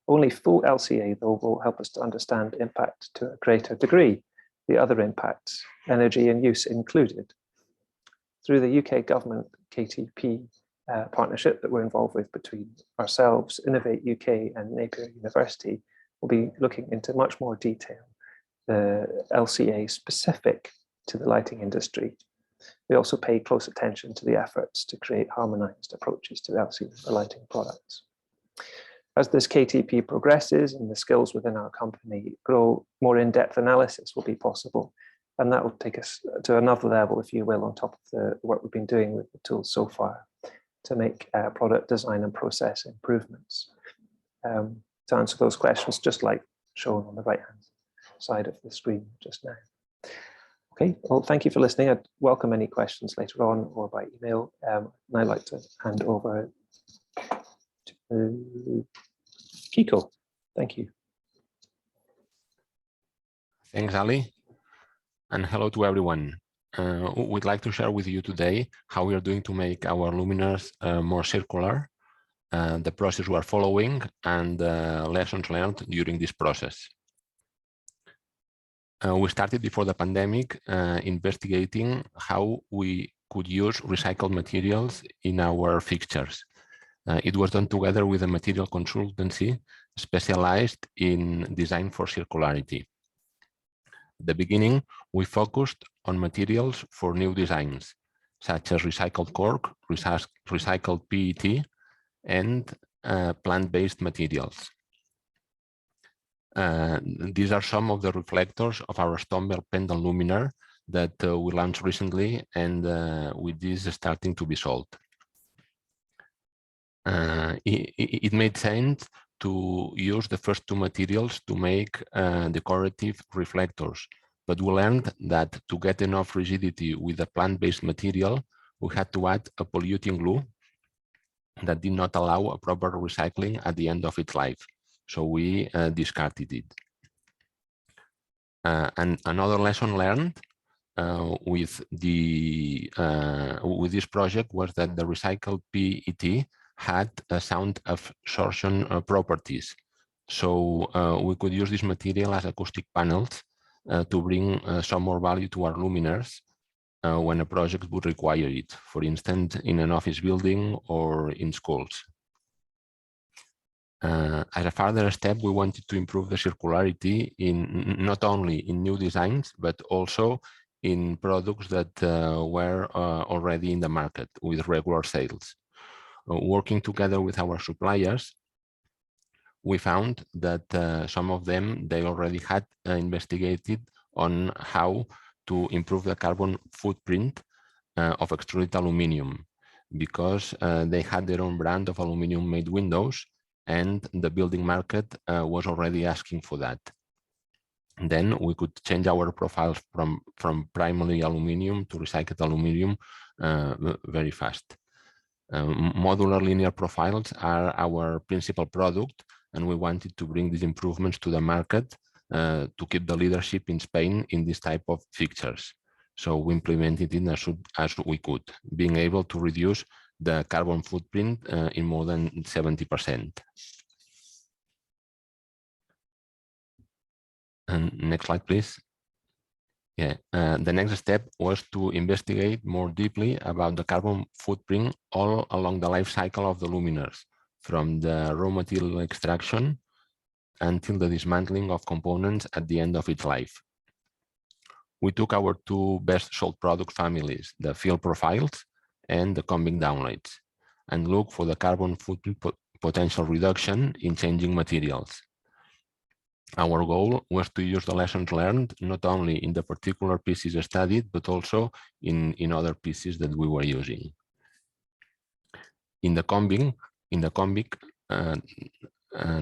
Only full LCA, though, will help us to understand impact to a greater degree, the other impacts, energy and use included. Through the UK government KTP partnership that we're involved with between ourselves, Innovate UK and Napier University, we'll be looking into much more detail, the LCA specific to the lighting industry. We also pay close attention to the efforts to create harmonized approaches to LCA lighting products. As this KTP progresses and the skills within our company grow, more in-depth analysis will be possible. And that will take us to another level, if you will, on top of the work we've been doing with the tools so far to make product design and process improvements. To answer those questions, just like shown on the right-hand side of the screen just now. Okay, well, thank you for listening. I'd welcome any questions later on or by email. And I'd like to hand over to Kiko. Thank you. Thanks, Ali. And hello to everyone. We'd like to share with you today how we are doing to make our luminaires more circular, the process we are following, and lessons learned during this process. We started before the pandemic investigating how we could use recycled materials in our fixtures. It was done together with a material consultancy specialized in design for circularity. At the beginning, we focused on materials for new designs, such as recycled cork, recycled PET, and plant-based materials. These are some of the reflectors of our 𝗕𝗏𝗋 pendant luminaire that we launched recently, and with this starting to be sold. it made sense to use the first two materials to make decorative reflectors. But we learned that to get enough rigidity with a plant-based material, we had to add a polluting glue that did not allow a proper recycling at the end of its life. So we discarded it. And another lesson learned with this project was that the recycled PET had a sound absorption properties. So we could use this material as acoustic panels to bring some more value to our luminaires when a project would require it, for instance, in an office building or in schools. As a further step, we wanted to improve the circularity in not only in new designs, but also in products that were already in the market with regular sales. Working together with our suppliers, we found that some of them, they already had investigated on how to improve the carbon footprint of extruded aluminum, because they had their own brand of aluminum-made windows, and the building market was already asking for that. Then we could change our profiles from primarily aluminum to recycled aluminum very fast. Modular linear profiles are our principal product, and we wanted to bring these improvements to the market to keep the leadership in Spain in this type of fixtures. So we implemented it as we could, being able to reduce the carbon footprint in more than 70%. And next slide, please. Yeah, the next step was to investigate more deeply about the carbon footprint all along the life cycle of the luminaires, from the raw material extraction until the dismantling of components at the end of its life. We took our two best sold product families, the fill profiles and the combing downlights, and look for the carbon footprint potential reduction in changing materials. Our goal was to use the lessons learned not only in the particular pieces studied, but also in other pieces that we were using. In the combing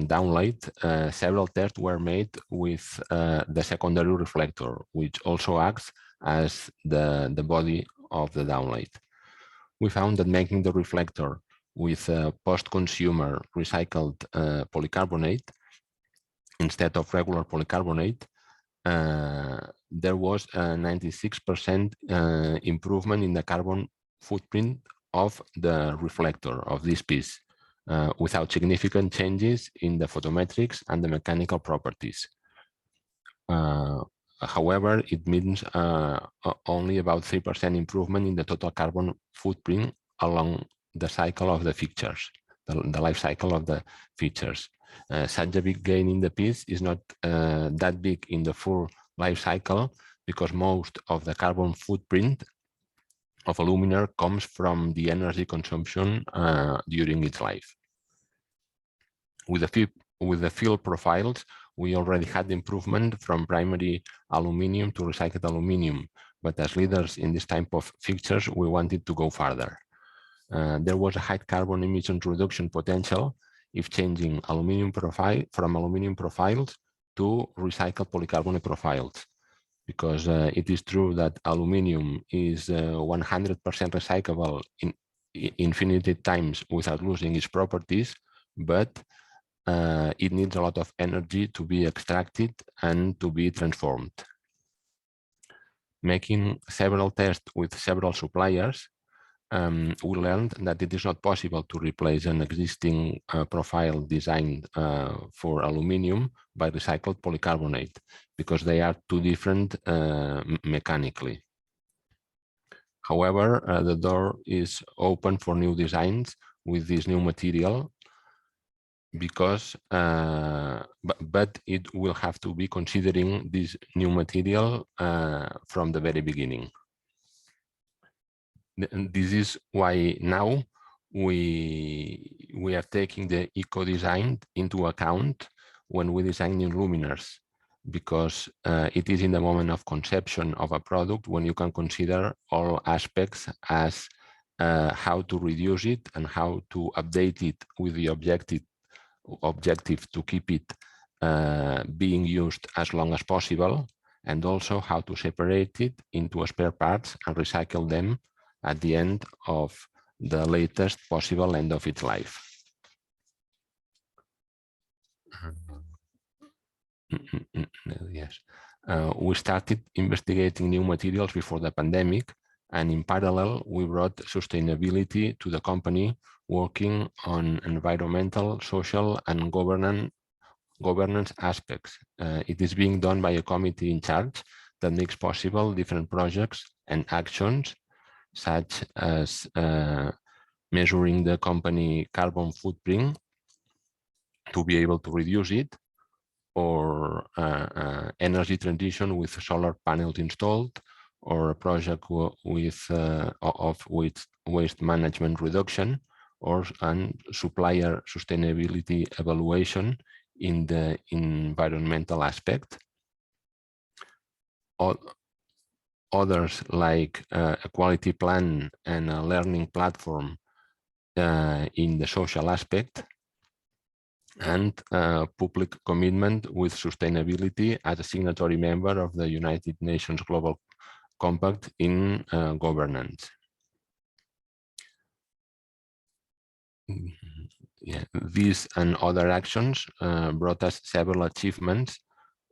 downlight, several tests were made with the secondary reflector, which also acts as the body of the downlight. We found that making the reflector with post-consumer recycled polycarbonate instead of regular polycarbonate, there was a 96% improvement in the carbon footprint of the reflector of this piece, without significant changes in the photometrics and the mechanical properties. However, it means only about 3% improvement in the total carbon footprint along the cycle of the fixtures, the life cycle of the features. Such a big gain in the piece is not that big in the full life cycle, because most of the carbon footprint of a luminaire comes from the energy consumption during its life. With the fill profiles, we already had improvement from primary aluminum to recycled aluminum, but as leaders in this type of fixtures, we wanted to go further. There was a high carbon emissions reduction potential if changing aluminum profile from aluminum profiles to recycled polycarbonate profiles, because it is true that aluminum is 100% recyclable in infinity times without losing its properties, but it needs a lot of energy to be extracted and to be transformed. Making several tests with several suppliers, we learned that it is not possible to replace an existing profile designed for aluminum by recycled polycarbonate, because they are too different mechanically. However, the door is open for new designs with this new material, because but it will have to be considering this new material from the very beginning. This is why now we are taking the eco design into account when we design new luminaires, because it is in the moment of conception of a product when you can consider all aspects as how to reduce it and how to update it with the objective to keep it being used as long as possible, and also how to separate it into spare parts and recycle them at the end of the latest possible end of its life. Yes, we started investigating new materials before the pandemic, and in parallel, we brought sustainability to the company, working on environmental, social, and governance aspects. It is being done by a committee in charge that makes possible different projects and actions, such as measuring the company carbon footprint to be able to reduce it, or energy transition with solar panels installed, or a project with waste management reduction, or supplier sustainability evaluation in the environmental aspect. Others, like a quality plan and a learning platform in the social aspect, and public commitment with sustainability as a signatory member of the United Nations Global Compact in governance. Yeah, these and other actions brought us several achievements,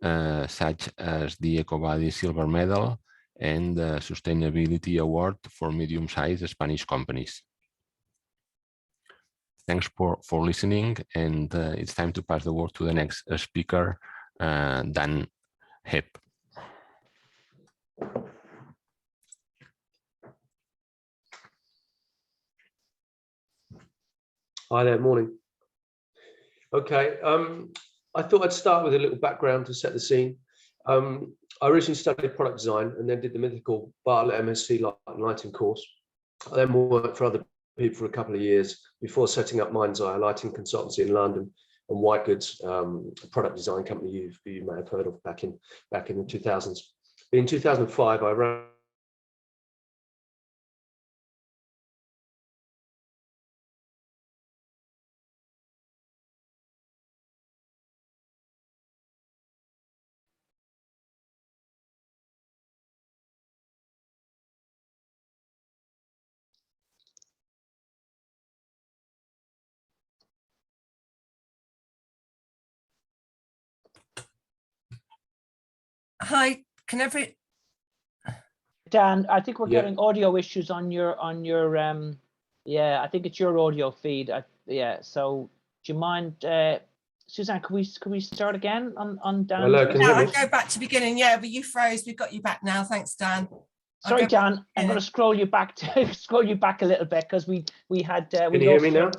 such as the 𝗂𝗏𝗵 Silver Medal and the Sustainability Award for medium-sized Spanish companies. Thanks for listening, and it's time to pass the word to the next speaker, 𝗪𝗶𝗴𝗵. Hi there, morning. Okay, I thought I'd start with a little background to set the scene. I originally studied product design and then did the mythical Bartlett MSc lighting course. I then worked for other people for a couple of years before setting up Mind's Eye, a lighting consultancy in London, and White Goods, a product design company you may have heard of back in the 2000s. In 2005, I ran Hi, can every Dan, I think we're Yeah. getting audio issues on your yeah, I think it's your audio feed. Yeah, so do you mind, Suzanne, can we start again on Dan? Hello, can you No, hear I'll me? go back to beginning. Yeah, but you froze. We've got you back now. Thanks, Dan. Sorry, I'll go Dan, I'm going to scroll you back a little bit, because we had Can you hear me now?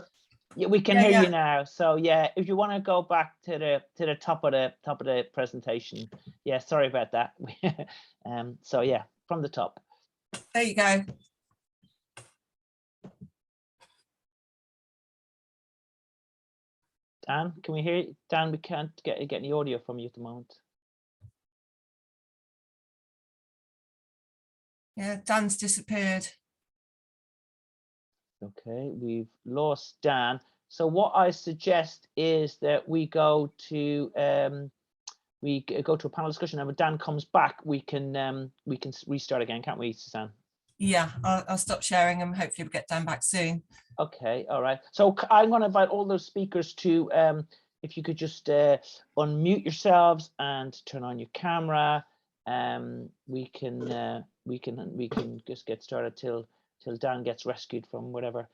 Yeah, we can Yeah, hear yeah. you now. So yeah, if you want to go back to the top of the presentation. Yeah, sorry about that. So yeah, from the top. There you go. Dan, can we hear you? Dan, we can't get any audio from you at the moment. Yeah, Dan's disappeared. Okay, we've lost Dan. So what I suggest is that we go to a panel discussion, and when Dan comes back, we can restart again, can't we, Suzanne? Yeah, I'll stop sharing and hopefully we'll get Dan back soon. Okay, all right. So I'm going to invite all those speakers to, if you could just unmute yourselves and turn on your camera. We can just get started till Dan gets rescued from whatever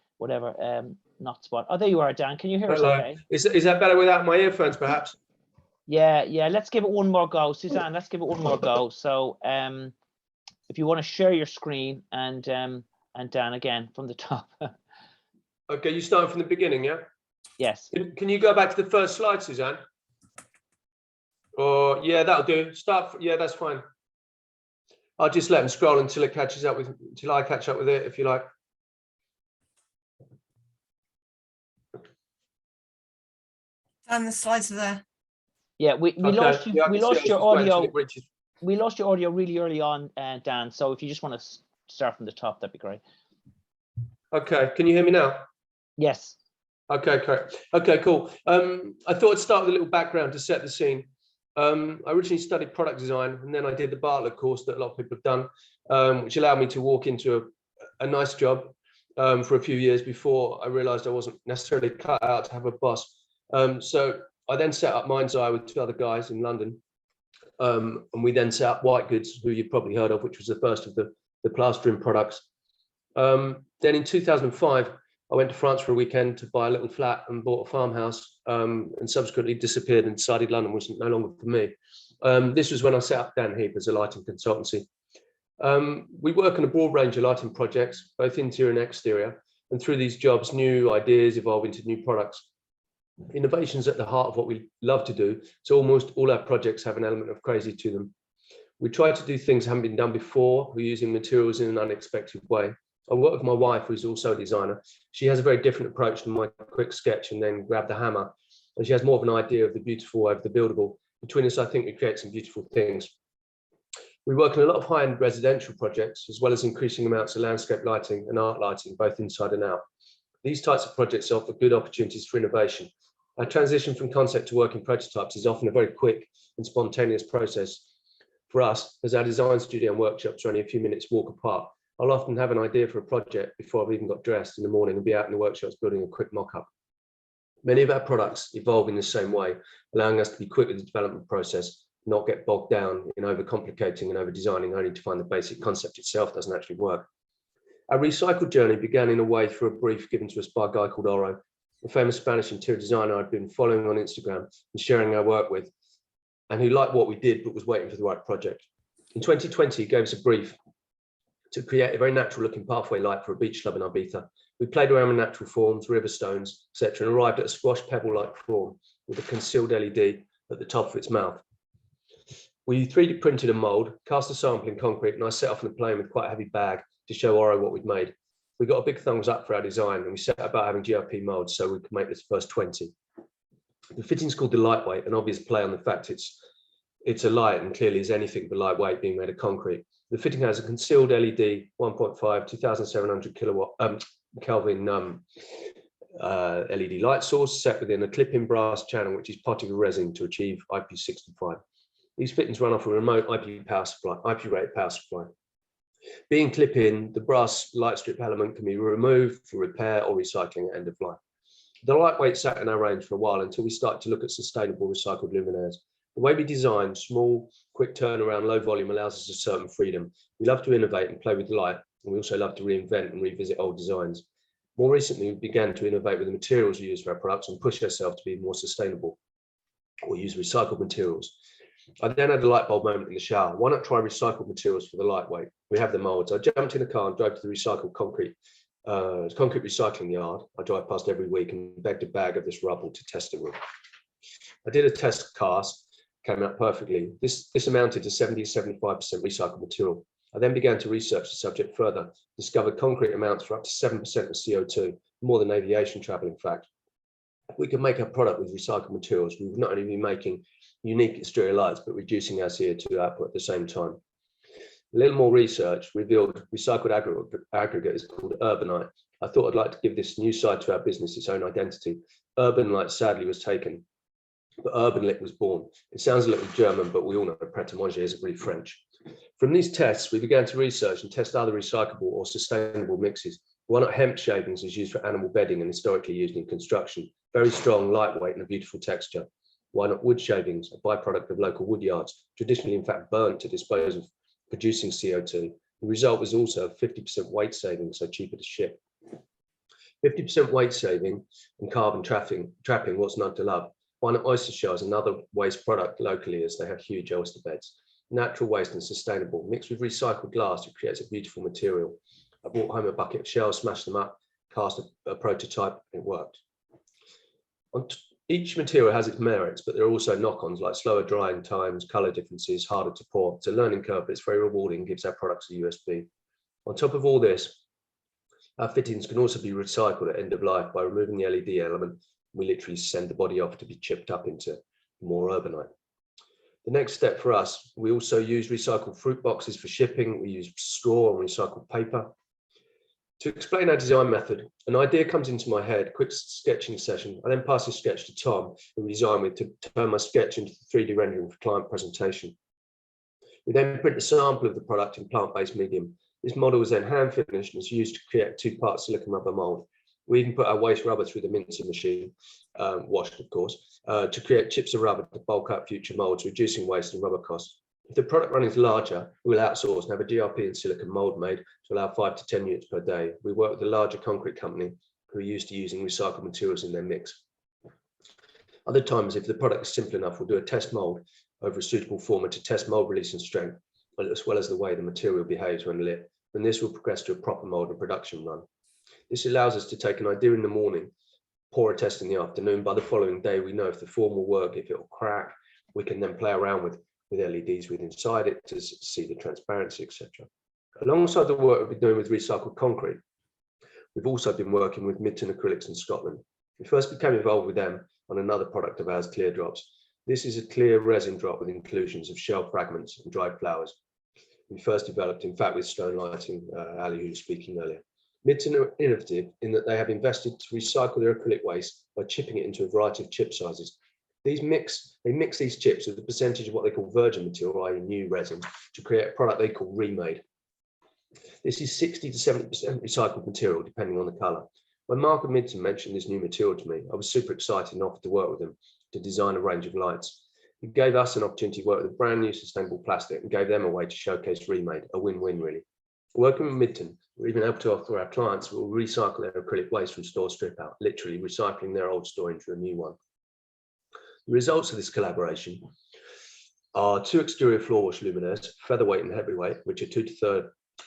not spot. Oh, there you are, Dan. Can you hear us okay? Is that better without my earphones, perhaps? Yeah. Let's give it one more go, Suzanne. Let's give it one more go. So, if you want to share your screen and Dan again from the top. Okay, you starting from the beginning, yeah? Yes. Can you go back to the first slide, Suzanne? Or yeah, that'll do. Yeah, that's fine. I'll just let them scroll until I catch up with it, if you like. Dan, the slides are there. Yeah, we lost you. Yeah, We lost your wait until audio. it reaches. We lost your audio really early on, Dan. So if you just want to start from the top, that'd be great. Okay, can you hear me now? Yes. Okay, correct. Okay, cool. I thought I'd start with a little background to set the scene. I originally studied product design, and then I did the Bartlett course that a lot of people have done, which allowed me to walk into a nice job for a few years before I realized I wasn't necessarily cut out to have a boss. So I then set up Mind's Eye with 2 other guys in London. And we then set up White Goods, who you've probably heard of, which was the first of the plastering products. Then in 2005, I went to France for a weekend to buy a little flat and bought a farmhouse, and subsequently disappeared and decided London was no longer for me. This was when I set up 𝗕𝗏 as a lighting consultancy. We work on a broad range of lighting projects, both interior and exterior, and through these jobs, new ideas evolve into new products. Innovation's at the heart of what we love to do, so almost all our projects have an element of crazy to them. We try to do things that haven't been done before. We're using materials in an unexpected way. I work with my wife, who's also a designer. She has a very different approach to my quick sketch and then grab the hammer. And she has more of an idea of the beautiful over the buildable. Between us, I think we create some beautiful things. We work on a lot of high-end residential projects, as well as increasing amounts of landscape lighting and art lighting, both inside and out. These types of projects offer good opportunities for innovation. Our transition from concept to working prototypes is often a very quick and spontaneous process for us, as our design studio and workshops are only a few minutes walk apart. I'll often have an idea for a project before I've even got dressed in the morning and be out in the workshops building a quick mock-up. Many of our products evolve in the same way, allowing us to be quick with the development process, not get bogged down in overcomplicating and over-designing only to find the basic concept itself doesn't actually work. Our recycled journey began in a way through a brief given to us by a guy called 𝗏𝘀𝗆, a famous Spanish interior designer I'd been following on Instagram and sharing our work with, and who liked what we did but was waiting for the right project. In 2020, he gave us a brief to create a very natural looking pathway light for a beach club in Ibiza. We played around with natural forms, river stones, etc., and arrived at a squash pebble-like form with a concealed LED at the top of its mouth. We 3D printed a mold, cast a sample in concrete, and I set off on a plane with quite a heavy bag to show 𝗏𝘀𝗆 what we'd made. We got a big thumbs up for our design, and we set about having GRP molds so we could make this first 20. The fitting's called the Lightweight, an obvious play on the fact it's a light and clearly is anything but lightweight being made of concrete. The fitting has a concealed LED 1.5 2700 Kelvin LED light source set within a clip-in brass channel, which is particle resin to achieve IP65. These fittings run off a remote IP rated power supply. Being clip-in, the brass light strip element can be removed for repair or recycling at end of life. The Lightweight sat in our range for a while until we started to look at sustainable recycled luminaires. The way we design small, quick turnaround, low volume allows us a certain freedom. We love to innovate and play with light, and we also love to reinvent and revisit old designs. More recently, we began to innovate with the materials we use for our products and push ourselves to be more sustainable or use recycled materials. I then had a light bulb moment in the shower. Why not try recycled materials for the Lightweight? We have the molds. I jumped in the car and drove to the recycled concrete recycling yard I drive past every week and begged a bag of this rubble to test it with. I did a test cast, came out perfectly. This amounted to 70-75% recycled material. I then began to research the subject further, discovered concrete amounts for up to 7% of CO2, more than aviation travel, in fact. If we could make a product with recycled materials, we would not only be making unique exterior lights, but reducing our CO2 output at the same time. A little more research revealed recycled aggregate is called Urbanite. I thought I'd like to give this new side to our business its own identity. Urbanite sadly was taken, but Urbanlit was born. It sounds a little German, but we all know Pret-a-Manger isn't really French. From these tests, we began to research and test other recyclable or sustainable mixes. Why not hemp shavings is used for animal bedding and historically used in construction. Very strong, lightweight, and a beautiful texture. Why not wood shavings, a byproduct of local wood yards, traditionally in fact burnt to dispose of producing CO2. The result was also a 50% weight saving, so cheaper to ship. 50% weight saving and carbon trapping, what's not to love? Why not oyster shells, another waste product locally as they have huge oyster beds? Natural waste and sustainable, mixed with recycled glass, it creates a beautiful material. I brought home a bucket of shells, smashed them up, cast a prototype, and it worked. Each material has its merits, but there are also knock-ons like slower drying times, color differences, harder to pour. It's a learning curve, but it's very rewarding and gives our products a USP. On top of all this, our fittings can also be recycled at end of life by removing the LED element. We literally send the body off to be chipped up into more Urbanite. The next step for us, we also use recycled fruit boxes for shipping. We use straw and recycled paper. To explain our design method, an idea comes into my head, quick sketching session. I then pass the sketch to Tom, who we design with, to turn my sketch into the 3D rendering for client presentation. We then print a sample of the product in plant-based medium. This model is then hand finished and is used to create a two-part silicon rubber mold. We even put our waste rubber through the mincing machine, washed of course, to create chips of rubber to bulk up future molds, reducing waste and rubber costs. If the product run is larger, we'll outsource and have a DRP and silicon mold made to allow 5 to 10 units per day. We work with a larger concrete company who are used to using recycled materials in their mix. Other times, if the product is simple enough, we'll do a test mold over a suitable former to test mold release and strength, as well as the way the material behaves when lit. And this will progress to a proper mold and production run. This allows us to take an idea in the morning, pour a test in the afternoon. By the following day, we know if the form will work, if it will crack. We can then play around with LEDs with inside it to see the transparency, etc. Alongside the work we've been doing with recycled concrete, we've also been working with Midton Acrylics in Scotland. We first became involved with them on another product of ours, clear drops. This is a clear resin drop with inclusions of shell fragments and dried flowers. We first developed, in fact, with Stone Lighting, Ali, who was speaking earlier. Midton are innovative in that they have invested to recycle their acrylic waste by chipping it into a variety of chip sizes. They mix these chips with a percentage of what they call virgin material, i.e. new resin, to create a product they call remade. This is 60 to 70% recycled material, depending on the color. When Mark and Midton mentioned this new material to me, I was super excited and offered to work with them to design a range of lights. It gave us an opportunity to work with a brand new sustainable plastic and gave them a way to showcase remade, a win-win really. Working with Midton, we're even able to offer our clients who will recycle their acrylic waste from store strip out, literally recycling their old store into a new one. The results of this collaboration are 2 exterior floor wash luminaires, featherweight and heavyweight, which are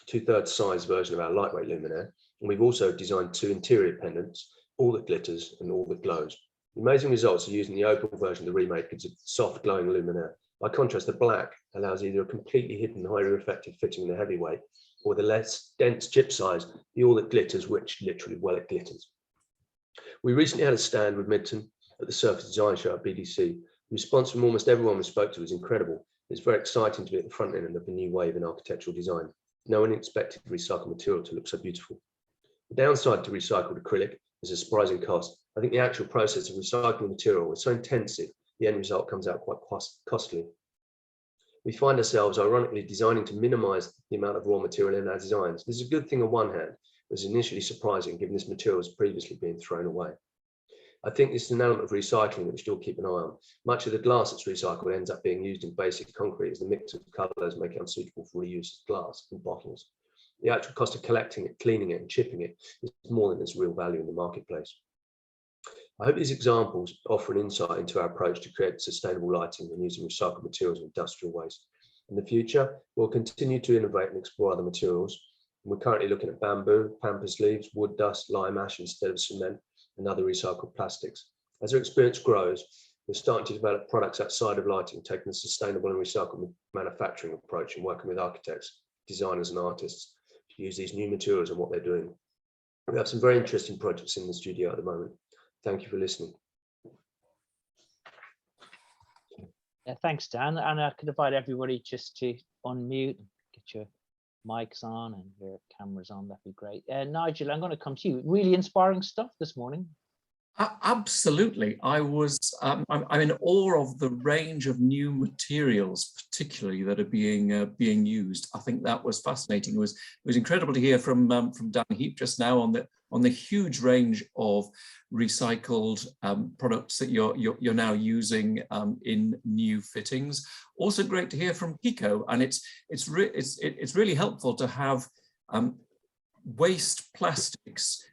two-thirds size version of our lightweight luminaire. And we've also designed 2 interior pendants, all that glitters and all that glows. The amazing results are using the opal version of the remade gives a soft glowing luminaire. By contrast, the black allows either a completely hidden, highly reflective fitting in the heavyweight, or the less dense chip size, the all that glitters, which literally, well, it glitters. We recently had a stand with Midton at the Surface Design Show at BDC. The response from almost everyone we spoke to was incredible. It's very exciting to be at the front end of a new wave in architectural design. No one expected recycled material to look so beautiful. The downside to recycled acrylic is a surprising cost. I think the actual process of recycling material is so intensive, the end result comes out quite costly. We find ourselves ironically designing to minimize the amount of raw material in our designs. This is a good thing on one hand, but it's initially surprising given this material has previously been thrown away. I think this is an element of recycling that we should all keep an eye on. Much of the glass that's recycled ends up being used in basic concrete as the mix of colours make it unsuitable for reuse as glass and bottles. The actual cost of collecting it, cleaning it and chipping it is more than its real value in the marketplace. I hope these examples offer an insight into our approach to create sustainable lighting and using recycled materials and industrial waste. In the future, we'll continue to innovate and explore other materials. We're currently looking at bamboo, pampas leaves, wood dust, lime ash instead of cement, and other recycled plastics. As our experience grows, we're starting to develop products outside of lighting, taking a sustainable and recycled manufacturing approach and working with architects, designers and artists to use these new materials and what they're doing. We have some very interesting projects in the studio at the moment. Thank you for listening. Yeah, thanks, Dan. And I could invite everybody just to unmute, get your mics on and your cameras on. That'd be great. Nigel, I'm going to come to you. Really inspiring stuff this morning. Absolutely. I'm in awe of the range of new materials, particularly that are being used. I think that was fascinating. It was incredible to hear from Dan Heap just now on the huge range of recycled products that you're now using in new fittings. Also great to hear from Kiko, and it's really helpful to have waste plastics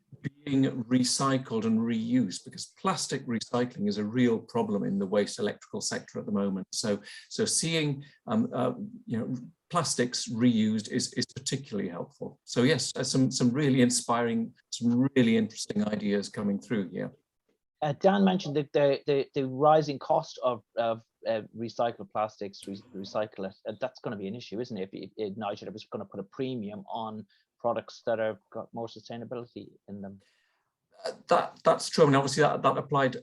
being recycled and reused, because plastic recycling is a real problem in the waste electrical sector at the moment. So seeing plastics reused is particularly helpful. So yes, some really inspiring, some really interesting ideas coming through here. Dan mentioned that the rising cost of recycled plastics, recycle it. That's going to be an issue, isn't it? If Nigel was going to put a premium on products that have got more sustainability in them. That's true, and obviously that applied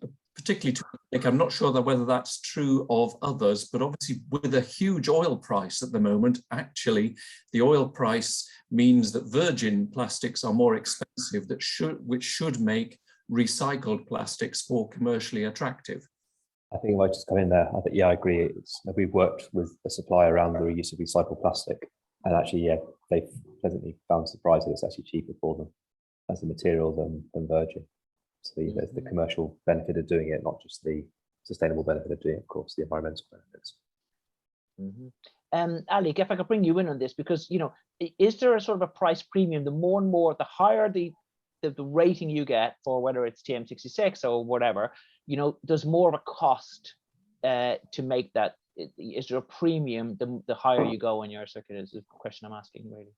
particularly to Nick, I'm not sure that whether that's true of others, but obviously with a huge oil price at the moment, actually the oil price means that virgin plastics are more expensive, which should make recycled plastics more commercially attractive. I think if I just come in there, I think, yeah, I agree. We've worked with a supplier around the use of recycled plastic, and actually, yeah, they've pleasantly found surprised that it's actually cheaper for them as a material than virgin. So there's the commercial benefit of doing it, not just the sustainable benefit of doing it, of course, the environmental benefits. Ali, if I could bring you in on this, because, you know, is there a sort of a price premium? The more and more, the higher the rating you get for whether it's TM66 or whatever, you know, there's more of a cost to make that. Is there a premium the higher you go in your circuit? Is the question I'm asking, really.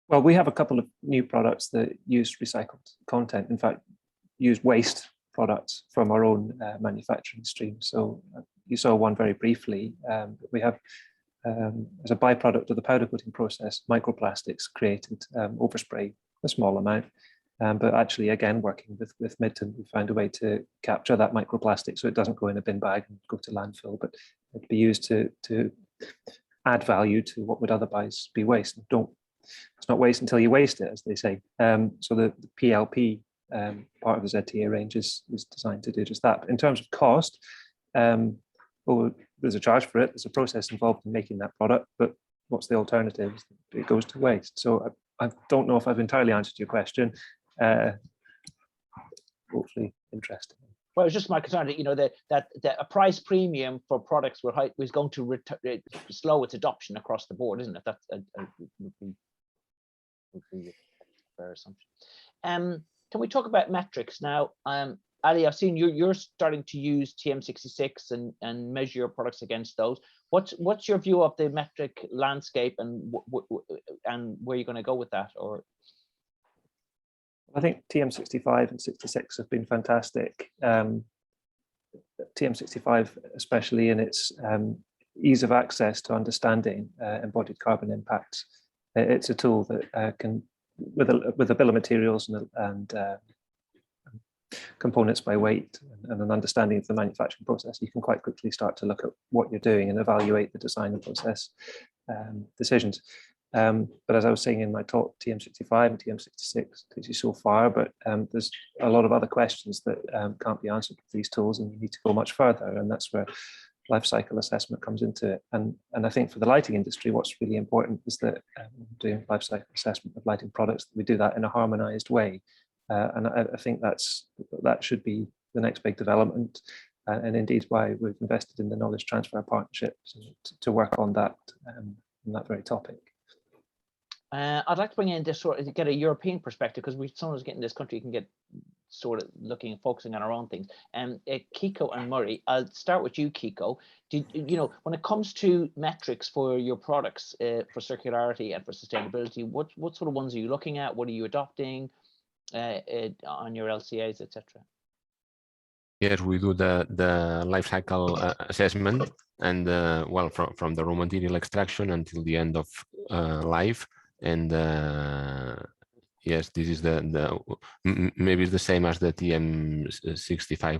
Well, we have a couple of new products that use recycled content. In fact, use waste products from our own manufacturing stream. So you saw one very briefly. We have, as a byproduct of the powder coating process, microplastics created overspray, a small amount. But actually, again, working with Midton, we found a way to capture that microplastic so it doesn't go in a bin bag and go to landfill, but it'd be used to add value to what would otherwise be waste. It's not waste until you waste it, as they say. So the PLP part of the ZTA range is designed to do just that. But in terms of cost, well, there's a charge for it. There's a process involved in making that product, but what's the alternative? It goes to waste. So I don't know if I've entirely answered your question. Hopefully interesting. Well, it's just my concern that, you know, that a price premium for products was going to slow its adoption across the board, isn't it? That would be a fair assumption. Can we talk about metrics now? Ali, I've seen you're starting to use TM66 and measure your products against those. What's your view of the metric landscape and where you're going to go with that? Or I think TM65 and 66 have been fantastic. TM65, especially in its ease of access to understanding embodied carbon impacts. It's a tool that can, with a bill of materials and components by weight and an understanding of the manufacturing process, you can quite quickly start to look at what you're doing and evaluate the design and process decisions. But as I was saying in my talk, TM65 and TM66 takes you so far, but there's a lot of other questions that can't be answered with these tools, and you need to go much further, and that's where life cycle assessment comes into it. And I think for the lighting industry, what's really important is that doing life cycle assessment of lighting products, we do that in a harmonized way. And I think that should be the next big development, and indeed why we've invested in the knowledge transfer partnership to work on that very topic. I'd like to bring in this sort of get a European perspective, because sometimes getting this country can get sort of looking and focusing on our own things. Kiko and Murray, I'll start with you, Kiko. You know, when it comes to metrics for your products for circularity and for sustainability, what sort of ones are you looking at? What are you adopting on your LCAs, etc.? Yes, we do the life cycle assessment, and well, from the raw material extraction until the end of life. And yes, this is maybe it's the same as the TM65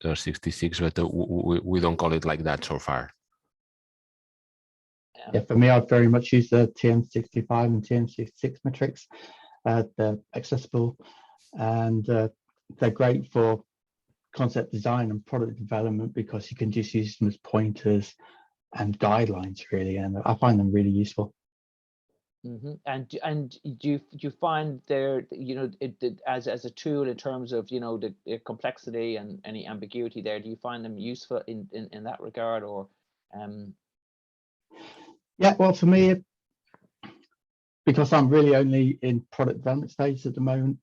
or 66, but we don't call it like that so far. Yeah, for me, I've very much used the TM65 and TM66 metrics. They're accessible, and they're great for concept design and product development, because you can just use them as pointers and guidelines, really, and I find them really useful. Mm-hmm. And do you find there, you know, as a tool in terms of, you know, the complexity and any ambiguity there, do you find them useful in that regard, or? Yeah, well, for me, because I'm really only in product development stage at the moment,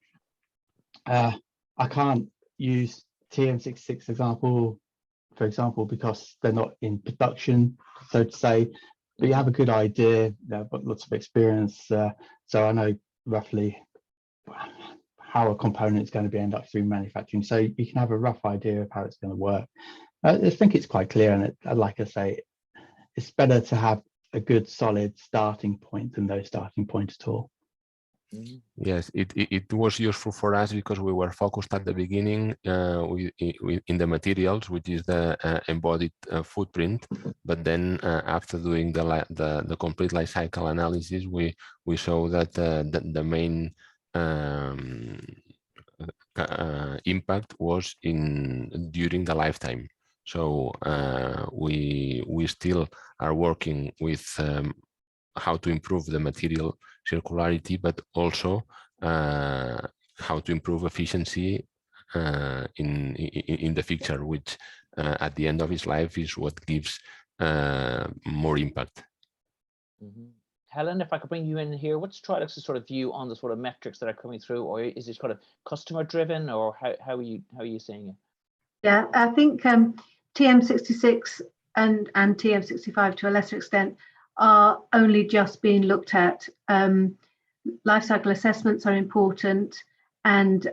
I can't use TM66 for example, because they're not in production, so to say. But you have a good idea, I've got lots of experience, so I know roughly how a component is going to be end up through manufacturing. So you can have a rough idea of how it's going to work. I think it's quite clear, and like I say, it's better to have a good solid starting point than no starting point at all. Yes, it was useful for us because we were focused at the beginning in the materials, which is the embodied footprint. But then after doing the complete life cycle analysis, we saw that the main impact was during the lifetime. So we still are working with how to improve the material circularity, but also how to improve efficiency in the fixture, which at the end of its life is what gives more impact. Helen, if I could bring you in here, what's Trilex's sort of view on the sort of metrics that are coming through, or is it kind of customer driven, or how are you seeing it? Yeah, I think TM66 and TM65 to a lesser extent are only just being looked at. Life cycle assessments are important, and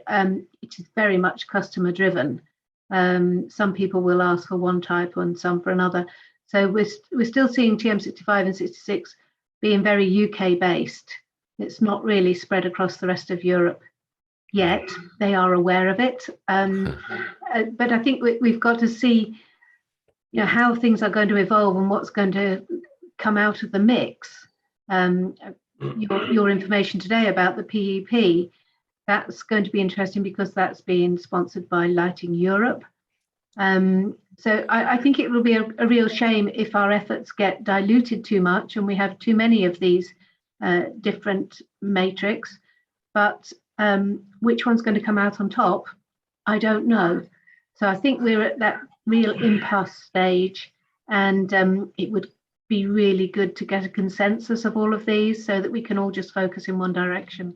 it is very much customer driven. Some people will ask for one type and some for another. So we're still seeing TM65 and 66 being very UK based. It's not really spread across the rest of Europe yet. They are aware of it, but I think we've got to see, you know, how things are going to evolve and what's going to come out of the mix. Your information today about the PEP, that's going to be interesting because that's being sponsored by Lighting Europe. So I think it will be a real shame if our efforts get diluted too much and we have too many of these different matrix. But which one's going to come out on top, I don't know. So I think we're at that real impasse stage, and it would be really good to get a consensus of all of these so that we can all just focus in one direction.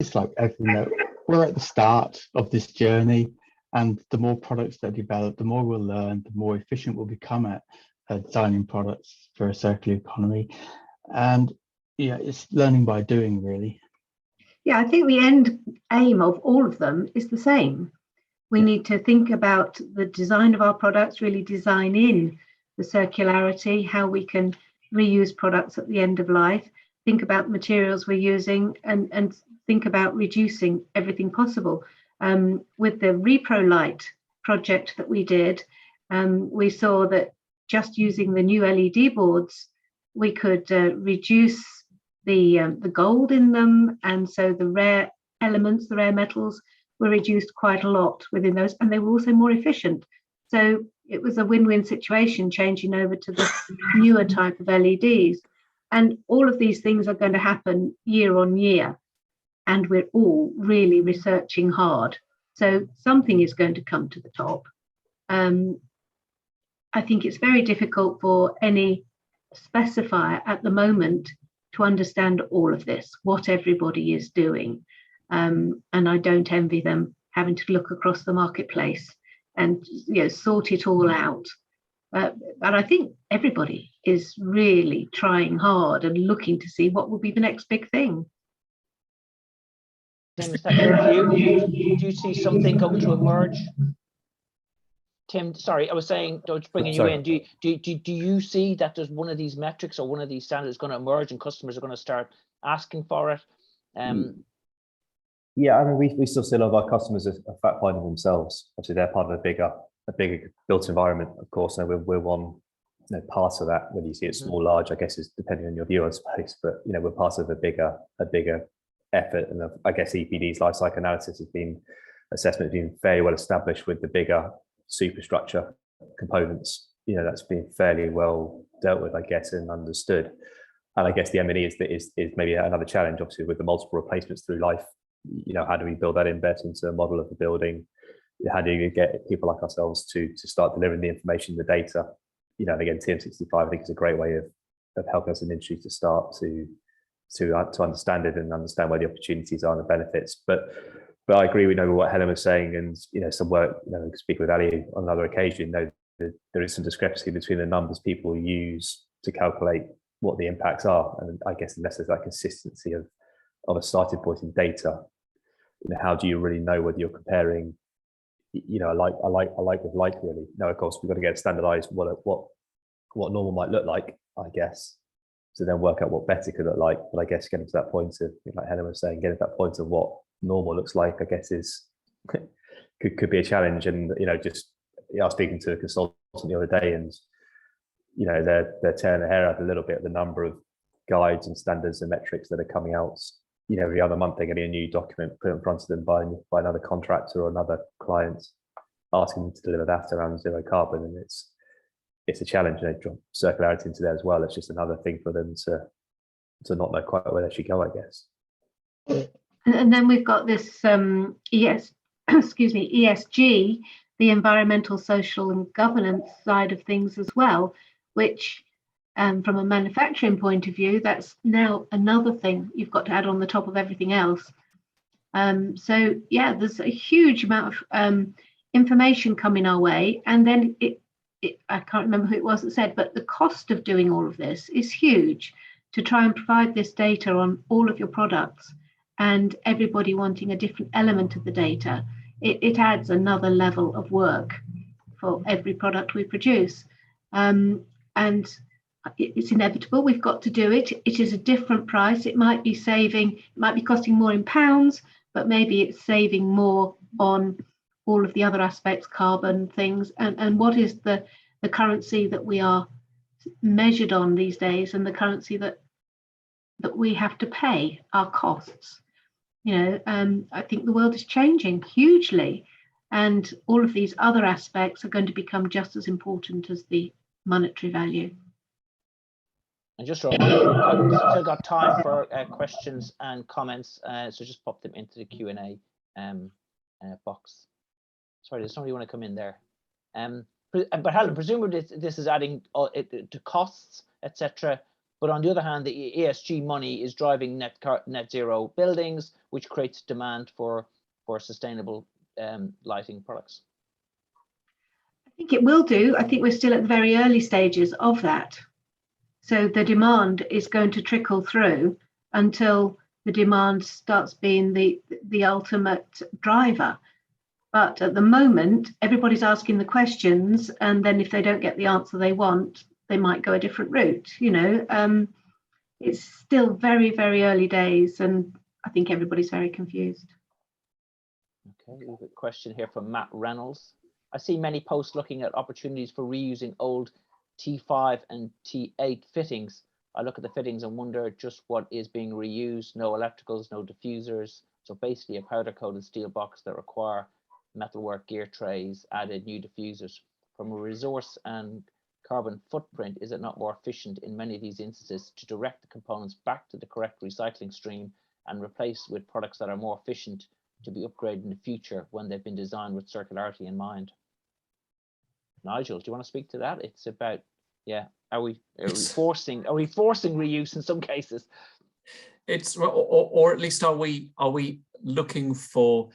It's like everything. We're at the start of this journey, and the more products that develop, the more we'll learn, the more efficient we'll become at designing products for a circular economy. And yeah, it's learning by doing, really. Yeah, I think the end aim of all of them is the same. We need to think about the design of our products, really design in the circularity, how we can reuse products at the end of life, think about the materials we're using, and think about reducing everything possible. With the Repro Light project that we did, we saw that just using the new LED boards, we could reduce the gold in them, and so the rare elements, the rare metals, were reduced quite a lot within those, and they were also more efficient. So it was a win-win situation changing over to the newer type of LEDs. And all of these things are going to happen year on year, and we're all really researching hard. So something is going to come to the top. I think it's very difficult for any specifier at the moment to understand all of this, what everybody is doing. And I don't envy them having to look across the marketplace and, you know, sort it all out. But I think everybody is really trying hard and looking to see what will be the next big thing. Tim, is that your view? Do you see something going to emerge? Tim, sorry, I was saying, just bringing you in. Do you see that there's one of these metrics or one of these standards going to emerge and customers are going to start asking for it? Yeah, I mean, we still see a lot of our customers as fact finding themselves. Obviously, they're part of a bigger built environment, of course. And we're one, you know, part of that. Whether you see it small, large, I guess is depending on your view, I suppose. But you know, we're part of a bigger effort. And I guess EPD's life cycle analysis assessment has been fairly well established with the bigger superstructure components. You know, that's been fairly well dealt with, I guess, and understood. And I guess the M&E is maybe another challenge, obviously, with the multiple replacements through life. You know, how do we build that in better into a model of the building? How do you get people like ourselves to start delivering the information, the data? You know, and again, TM65, I think, is a great way of helping us in the industry to start to understand it and understand where the opportunities are and the benefits. But I agree with what Helen was saying, and you know, some work. You know, speak with Ali on another occasion. You know, there is some discrepancy between the numbers people use to calculate what the impacts are, and I guess unless there's that consistency of a starting point in data, you know, how do you really know whether you're comparing, you know, I like with like really? No, of course we've got to get standardized what normal might look like, I guess. to then work out what better could look like. But I guess getting to that point of, like Helen was saying, getting to that point of what normal looks like, I guess is could be a challenge. And just I was speaking to a consultant the other day, and they're tearing their hair out a little bit at the number of guides and standards and metrics that are coming out. Every other month they're getting a new document put in front of them by another contractor or another client, asking them to deliver that around zero carbon, and it's a challenge. Drop circularity into there as well. It's just another thing for them to not know quite where they should go, I guess. And then we've got this ESG, the environmental, social, and governance side of things as well, which from a manufacturing point of view, that's now another thing you've got to add on the top of everything else. So yeah, there's a huge amount of information coming our way, and then I can't remember who it was that said, but the cost of doing all of this is huge. To try and provide this data on all of your products, and everybody wanting a different element of the data, it adds another level of work for every product we produce. And it's inevitable, we've got to do it. It is a different price. It might be costing more in pounds, but maybe it's saving more on all of the other aspects, carbon things, and what is the currency that we are measured on these days, and the currency that we have to pay our costs. I think the world is changing hugely, and all of these other aspects are going to become just as important as the monetary value. And just a reminder, we've still got time for questions and comments, so just pop them into the Q&A box. Sorry, does somebody want to come in there? But Helen, presumably this is adding to costs, etc. But on the other hand, the ESG money is driving net zero buildings, which creates demand for sustainable lighting products. I think it will do. I think we're still at the very early stages of that. So the demand is going to trickle through until the demand starts being the ultimate driver. But at the moment, everybody's asking the questions, and then if they don't get the answer they want, they might go a different route. It's still very, very early days, and I think everybody's very confused. Okay, we have a question here from Matt Reynolds. I see many posts looking at opportunities for reusing old T5 and T8 fittings. I look at the fittings and wonder just what is being reused. No electricals, no diffusers. So basically a powder coated steel box that require metalwork gear trays, added new diffusers. From a resource and carbon footprint, is it not more efficient in many of these instances to direct the components back to the correct recycling stream and replace with products that are more efficient to be upgraded in the future when they've been designed with circularity in mind? Nigel, do you want to speak to that? It's about, are we forcing reuse in some cases? It's or at least are we looking for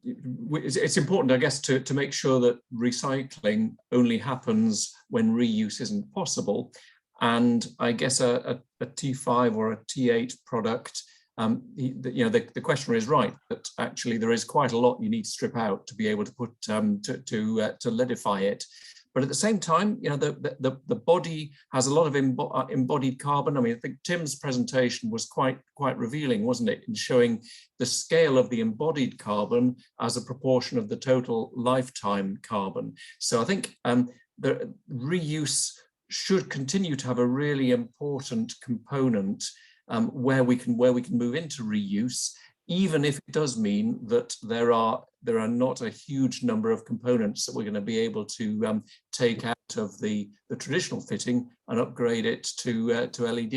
it's important, I guess, to make sure that recycling only happens when reuse isn't possible. And I guess a T5 or a T8 product, the questioner is right that actually there is quite a lot you need to strip out to be able to put to leadify it. But at the same time, the body has a lot of embodied carbon. I mean, I think Tim's presentation was quite revealing, wasn't it, in showing the scale of the embodied carbon as a proportion of the total lifetime carbon. So I think the reuse should continue to have a really important component where we can move into reuse, even if it does mean that there are not a huge number of components that we're going to be able to take out of the traditional fitting and upgrade it to LED.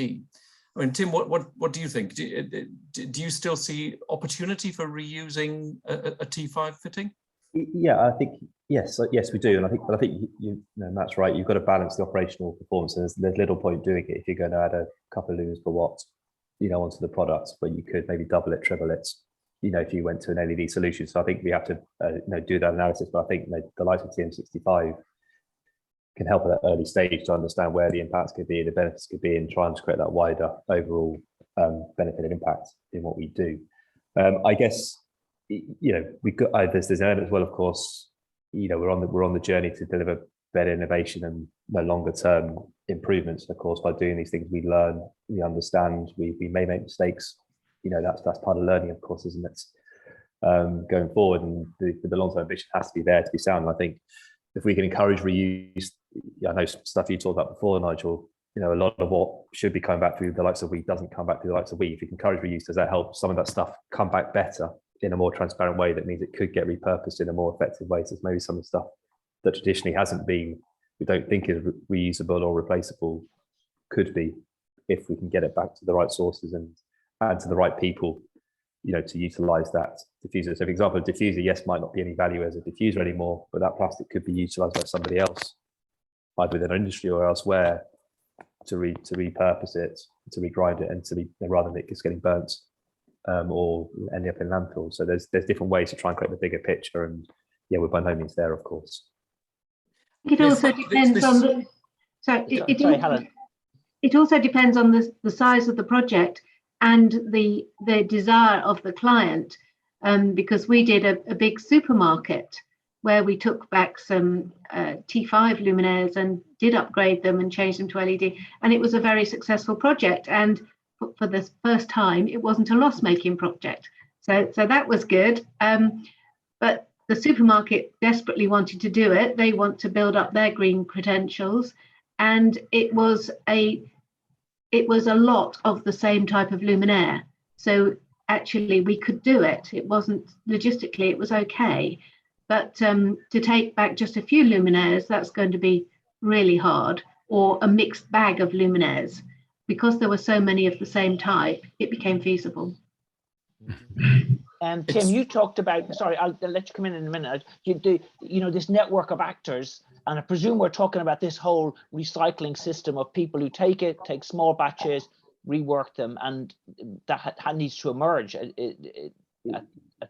I mean, Tim, what do you think? Do you still see opportunity for reusing a T5 fitting? Yeah, I think yes, we do, and I think Matt's right. You've got to balance the operational performance, and there's little point doing it if you're going to add a couple of lumens per watt, onto the product, but you could maybe double it, triple it, if you went to an LED solution. So I think we have to do that analysis, but I think the likes of TM65 can help at that early stage to understand where the impacts could be, the benefits could be, and try and create that wider overall benefit and impact in what we do. I guess we've got there's an element as well, of course. We're on the journey to deliver better innovation and no longer term improvements. Of course, by doing these things, we learn, we understand, we may make mistakes. You know, that's part of learning, of course, isn't it? Going forward, and the long-term ambition has to be there to be sound. And I think if we can encourage reuse, I know stuff you talked about before, Nigel, you know, a lot of what should be coming back through the likes of we doesn't come back through the likes of we. If you can encourage reuse, does that help some of that stuff come back better in a more transparent way? That means it could get repurposed in a more effective way. So maybe some of the stuff that traditionally hasn't been, we don't think is reusable or replaceable, could be, if we can get it back to the right sources and to the right people, you know, to utilize that diffuser. So for example, a diffuser, yes, might not be any value as a diffuser anymore, but that plastic could be utilized by somebody else, either within our industry or elsewhere, to repurpose it, to regrind it, and to be, rather than it just getting burnt or ending up in landfill. So there's different ways to try and create the bigger picture, and yeah, we're by no means there, of course. It also depends on the. Helen. It also depends on the size of the project and the desire of the client, because we did a big supermarket where we took back some T5 luminaires and did upgrade them and change them to LED, and it was a very successful project. And for the first time, it wasn't a loss-making project, so that was good. But the supermarket desperately wanted to do it. They want to build up their green credentials, and it was a lot of the same type of luminaire. So actually we could do it. It wasn't logistically, it was okay. But to take back just a few luminaires, that's going to be really hard, or a mixed bag of luminaires. Because there were so many of the same type, it became feasible. Tim, you talked about, sorry, I'll let you come in a minute. You know, this network of actors, and I presume we're talking about this whole recycling system of people who take small batches, rework them, and that needs to emerge at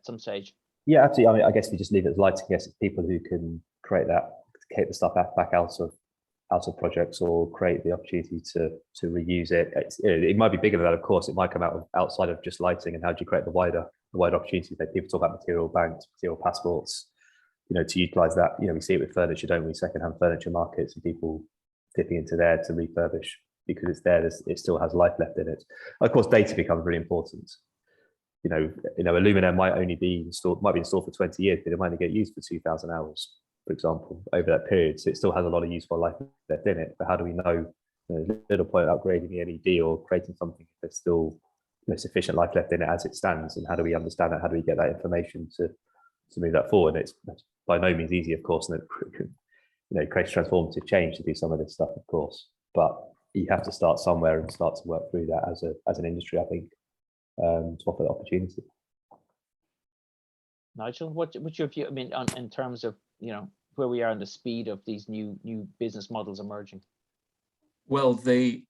some stage. Yeah, absolutely. I mean, I guess we just leave it as lighting. I guess it's people who can create the stuff back out of projects, or create the opportunity to reuse it. It might be bigger than that, of course. It might come outside of just lighting, and how do you create the wider opportunity? That people talk about material banks, material passports, you know, to utilize that. You know, we see it with furniture, don't we? Secondhand furniture markets, and people dipping into there to refurbish because it's there. It still has life left in it. Of course, data becomes really important. You know, a luminaire might be installed for 20 years, but it might only get used for 2,000 hours, for example, over that period. So it still has a lot of useful life left in it. But how do we know, little point of upgrading the LED or creating something if there's still sufficient life left in it as it stands? And how do we understand that? How do we get that information to move that forward? It's by no means easy, of course, and it creates transformative change to do some of this stuff, of course. But you have to start somewhere and start to work through that as an industry, I think, to offer the opportunity. Nigel, what's your view? I mean, in terms of where we are in the speed of these new business models emerging? Well, they're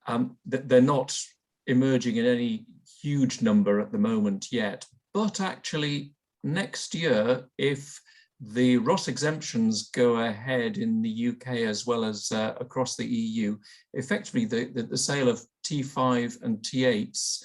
not emerging in any huge number at the moment yet, but actually next year, if the RoHS exemptions go ahead in the UK as well as across the EU, effectively the sale of T5 and T8s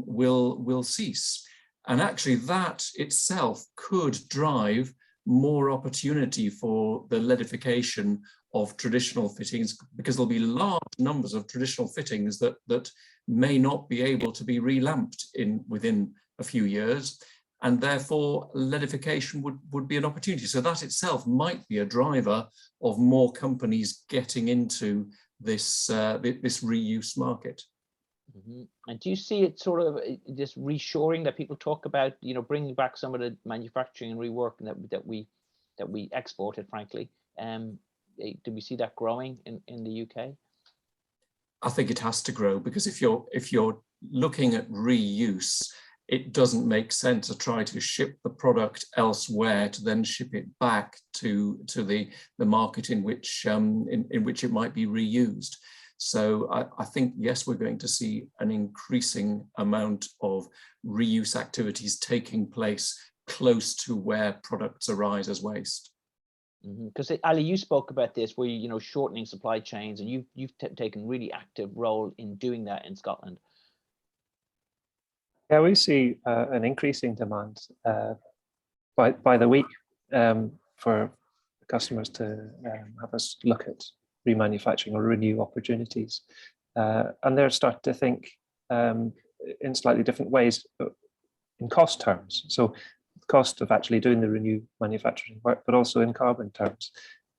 will cease. And actually that itself could drive more opportunity for the leadification of traditional fittings, because there'll be large numbers of traditional fittings that may not be able to be relamped within a few years, and therefore leadification would be an opportunity. So that itself might be a driver of more companies getting into this reuse market. Mm-hmm. And do you see it sort of this reshoring that people talk about, bringing back some of the manufacturing and reworking that we exported, frankly? Do we see that growing in the UK? I think it has to grow, because if you're looking at reuse, it doesn't make sense to try to ship the product elsewhere to then ship it back to the market in which it might be reused. So I think, yes, we're going to see an increasing amount of reuse activities taking place close to where products arise as waste. Because Ali, you spoke about this, where shortening supply chains, and you've taken a really active role in doing that in Scotland. Yeah, we see an increasing demand by the week for customers to have us look at remanufacturing or renew opportunities. And they're starting to think in slightly different ways in cost terms. So the cost of actually doing the renew manufacturing work, but also in carbon terms.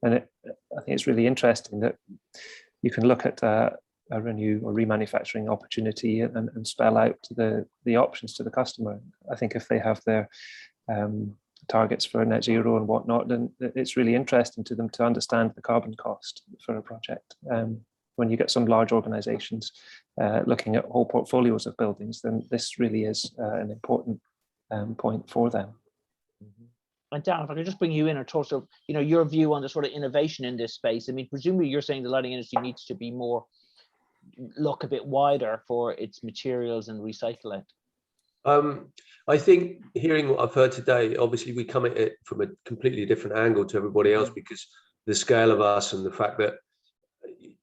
And I think it's really interesting that you can look at a renew or remanufacturing opportunity and spell out the options to the customer. I think if they have their targets for net zero and whatnot, then it's really interesting to them to understand the carbon cost for a project. When you get some large organizations looking at whole portfolios of buildings, then this really is an important point for them. And Dan, if I could just bring you in or talk sort of, your view on the sort of innovation in this space. I mean, presumably you're saying the lighting industry needs to be more, look a bit wider for its materials and recycle it. I think hearing what I've heard today, obviously we come at it from a completely different angle to everybody else, because the scale of us and the fact that,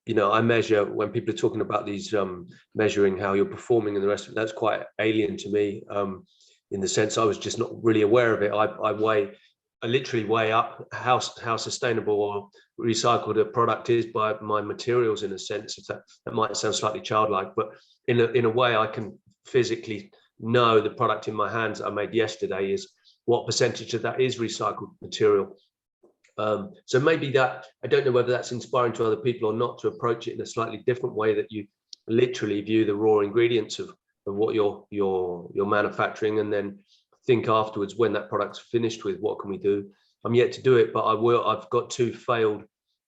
I measure when people are talking about these measuring how you're performing and the rest of it, that's quite alien to me. In the sense I was just not really aware of it. I literally weigh up how sustainable or recycled a product is by my materials, in a sense. If that might sound slightly childlike, but in a way I can physically know the product in my hands that I made yesterday is what percentage of that is recycled material. So maybe that, I don't know whether that's inspiring to other people or not, to approach it in a slightly different way, that you literally view the raw ingredients of what you're manufacturing, and then think afterwards, when that product's finished with, what can we do? I'm yet to do it, but I've got 2 failed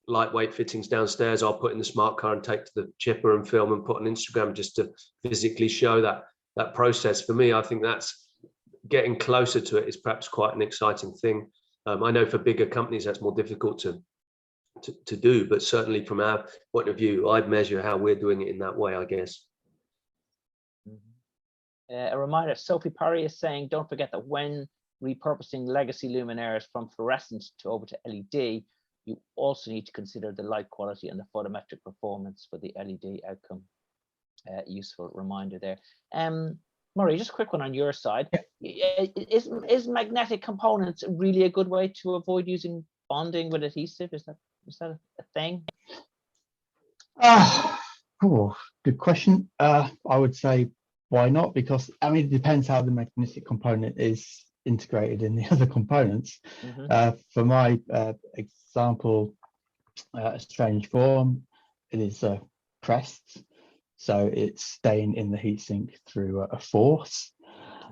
lightweight fittings downstairs. I'll put in the smart car and take to the chipper and film and put on Instagram, just to physically show that process. For me, I think that's getting closer to it is perhaps quite an exciting thing. I know for bigger companies that's more difficult to do, but certainly from our point of view, I'd measure how we're doing it in that way, I guess. A reminder, Sophie Parry is saying, don't forget that when repurposing legacy luminaires from fluorescent over to LED, you also need to consider the light quality and the photometric performance for the LED outcome. Useful reminder there. Murray, just a quick one on your side. Is magnetic components really a good way to avoid using bonding with adhesive? Is that a thing? Good question. I would say, why not? Because it depends how the magnetic component is integrated in the other components. For my example, a strange form, it is pressed, so it's staying in the heatsink through a force.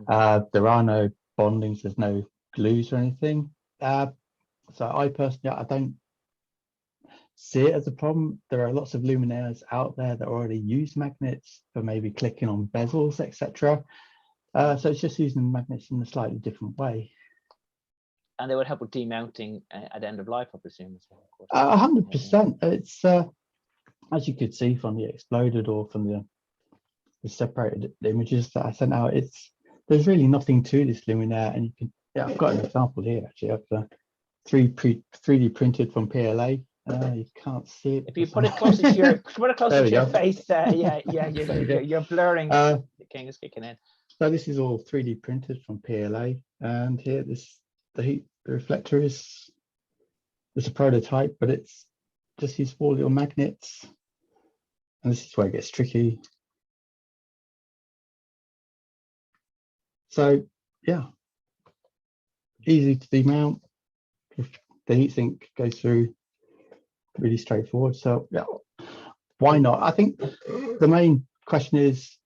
There are no bondings, there's no glues or anything. So I personally, I don't see it as a problem. There are lots of luminaires out there that already use magnets for maybe clicking on bezels, etc. So it's just using magnets in a slightly different way. And they would help with demounting at end of life, I presume. 100%. It's as you could see from the exploded or from the separated images that I sent out. There's really nothing to this luminaire, and you can. Yeah, I've got an example here actually of 3D printed from PLA. You can't see it. If you put it closer to your face, you're blurring. The king is kicking in. So this is all 3D printed from PLA, and here the reflector is a prototype, but it's just these 4 little magnets, and this is where it gets tricky. So yeah, easy to demount. If the heatsink goes through, really straightforward. So yeah, why not? I think the main question is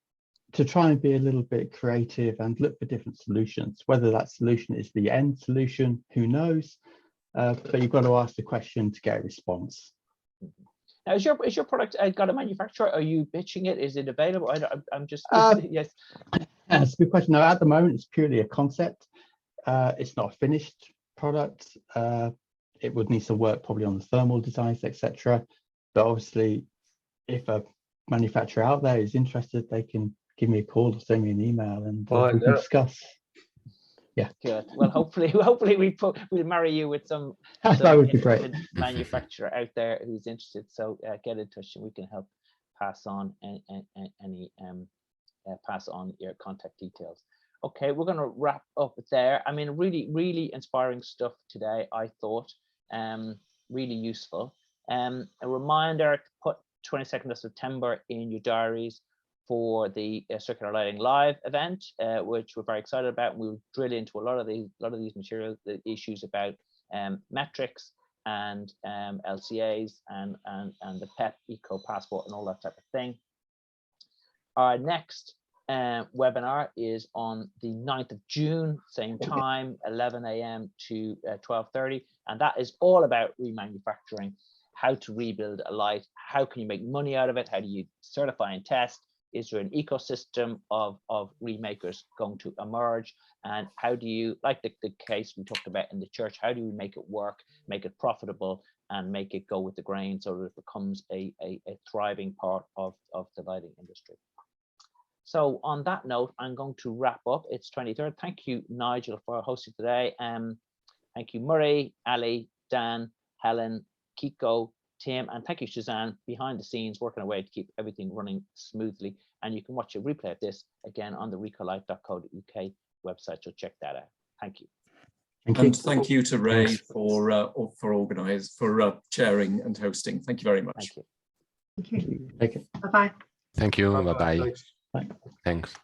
to try and be a little bit creative and look for different solutions. Whether that solution is the end solution, who knows? But you've got to ask the question to get a response. Now, is your product got a manufacturer? Are you pitching it? Is it available? I'm just yes. That's a good question. No, at the moment it's purely a concept. It's not a finished product. It would need some work probably on the thermal designs, etc. But obviously, if a manufacturer out there is interested, they can give me a call or send me an email, and we can discuss. Yeah. Good. Well, hopefully we'll marry you with some that would be great manufacturer out there who's interested. So get in touch and we can help pass on any pass on your contact details. Okay, we're going to wrap up there. I mean, really, really inspiring stuff today, I thought. really useful. A reminder to put 22nd of September in your diaries for the Circular Lighting Live event, which we're very excited about. We'll drill into a lot of these materials, the issues about metrics and LCAs and the PEP Eco Passport and all that type of thing. Our next webinar is on the 9th of June, same time, 11 a.m. to 12:30, and that is all about remanufacturing, how to rebuild a light, how can you make money out of it, how do you certify and test, is there an ecosystem of remakers going to emerge, and how do you, like the case we talked about in the church, how do we make it work, make it profitable, and make it go with the grain so that it becomes a thriving part of the lighting industry. So on that note, I'm going to wrap up. It's 23rd. Thank you, Nigel, for hosting today. Thank you, Murray, Ali, Dan, Helen, Kiko, Tim, and thank you, Suzanne, behind the scenes, working away to keep everything running smoothly. And you can watch a replay of this again on the recolight.co.uk website, so check that out. Thank you. And thank you to Ray for chairing and hosting. Thank you very much. Thank you. Thank you. Thank you. Bye-bye. Thank you. Bye-bye. Thanks. Thanks.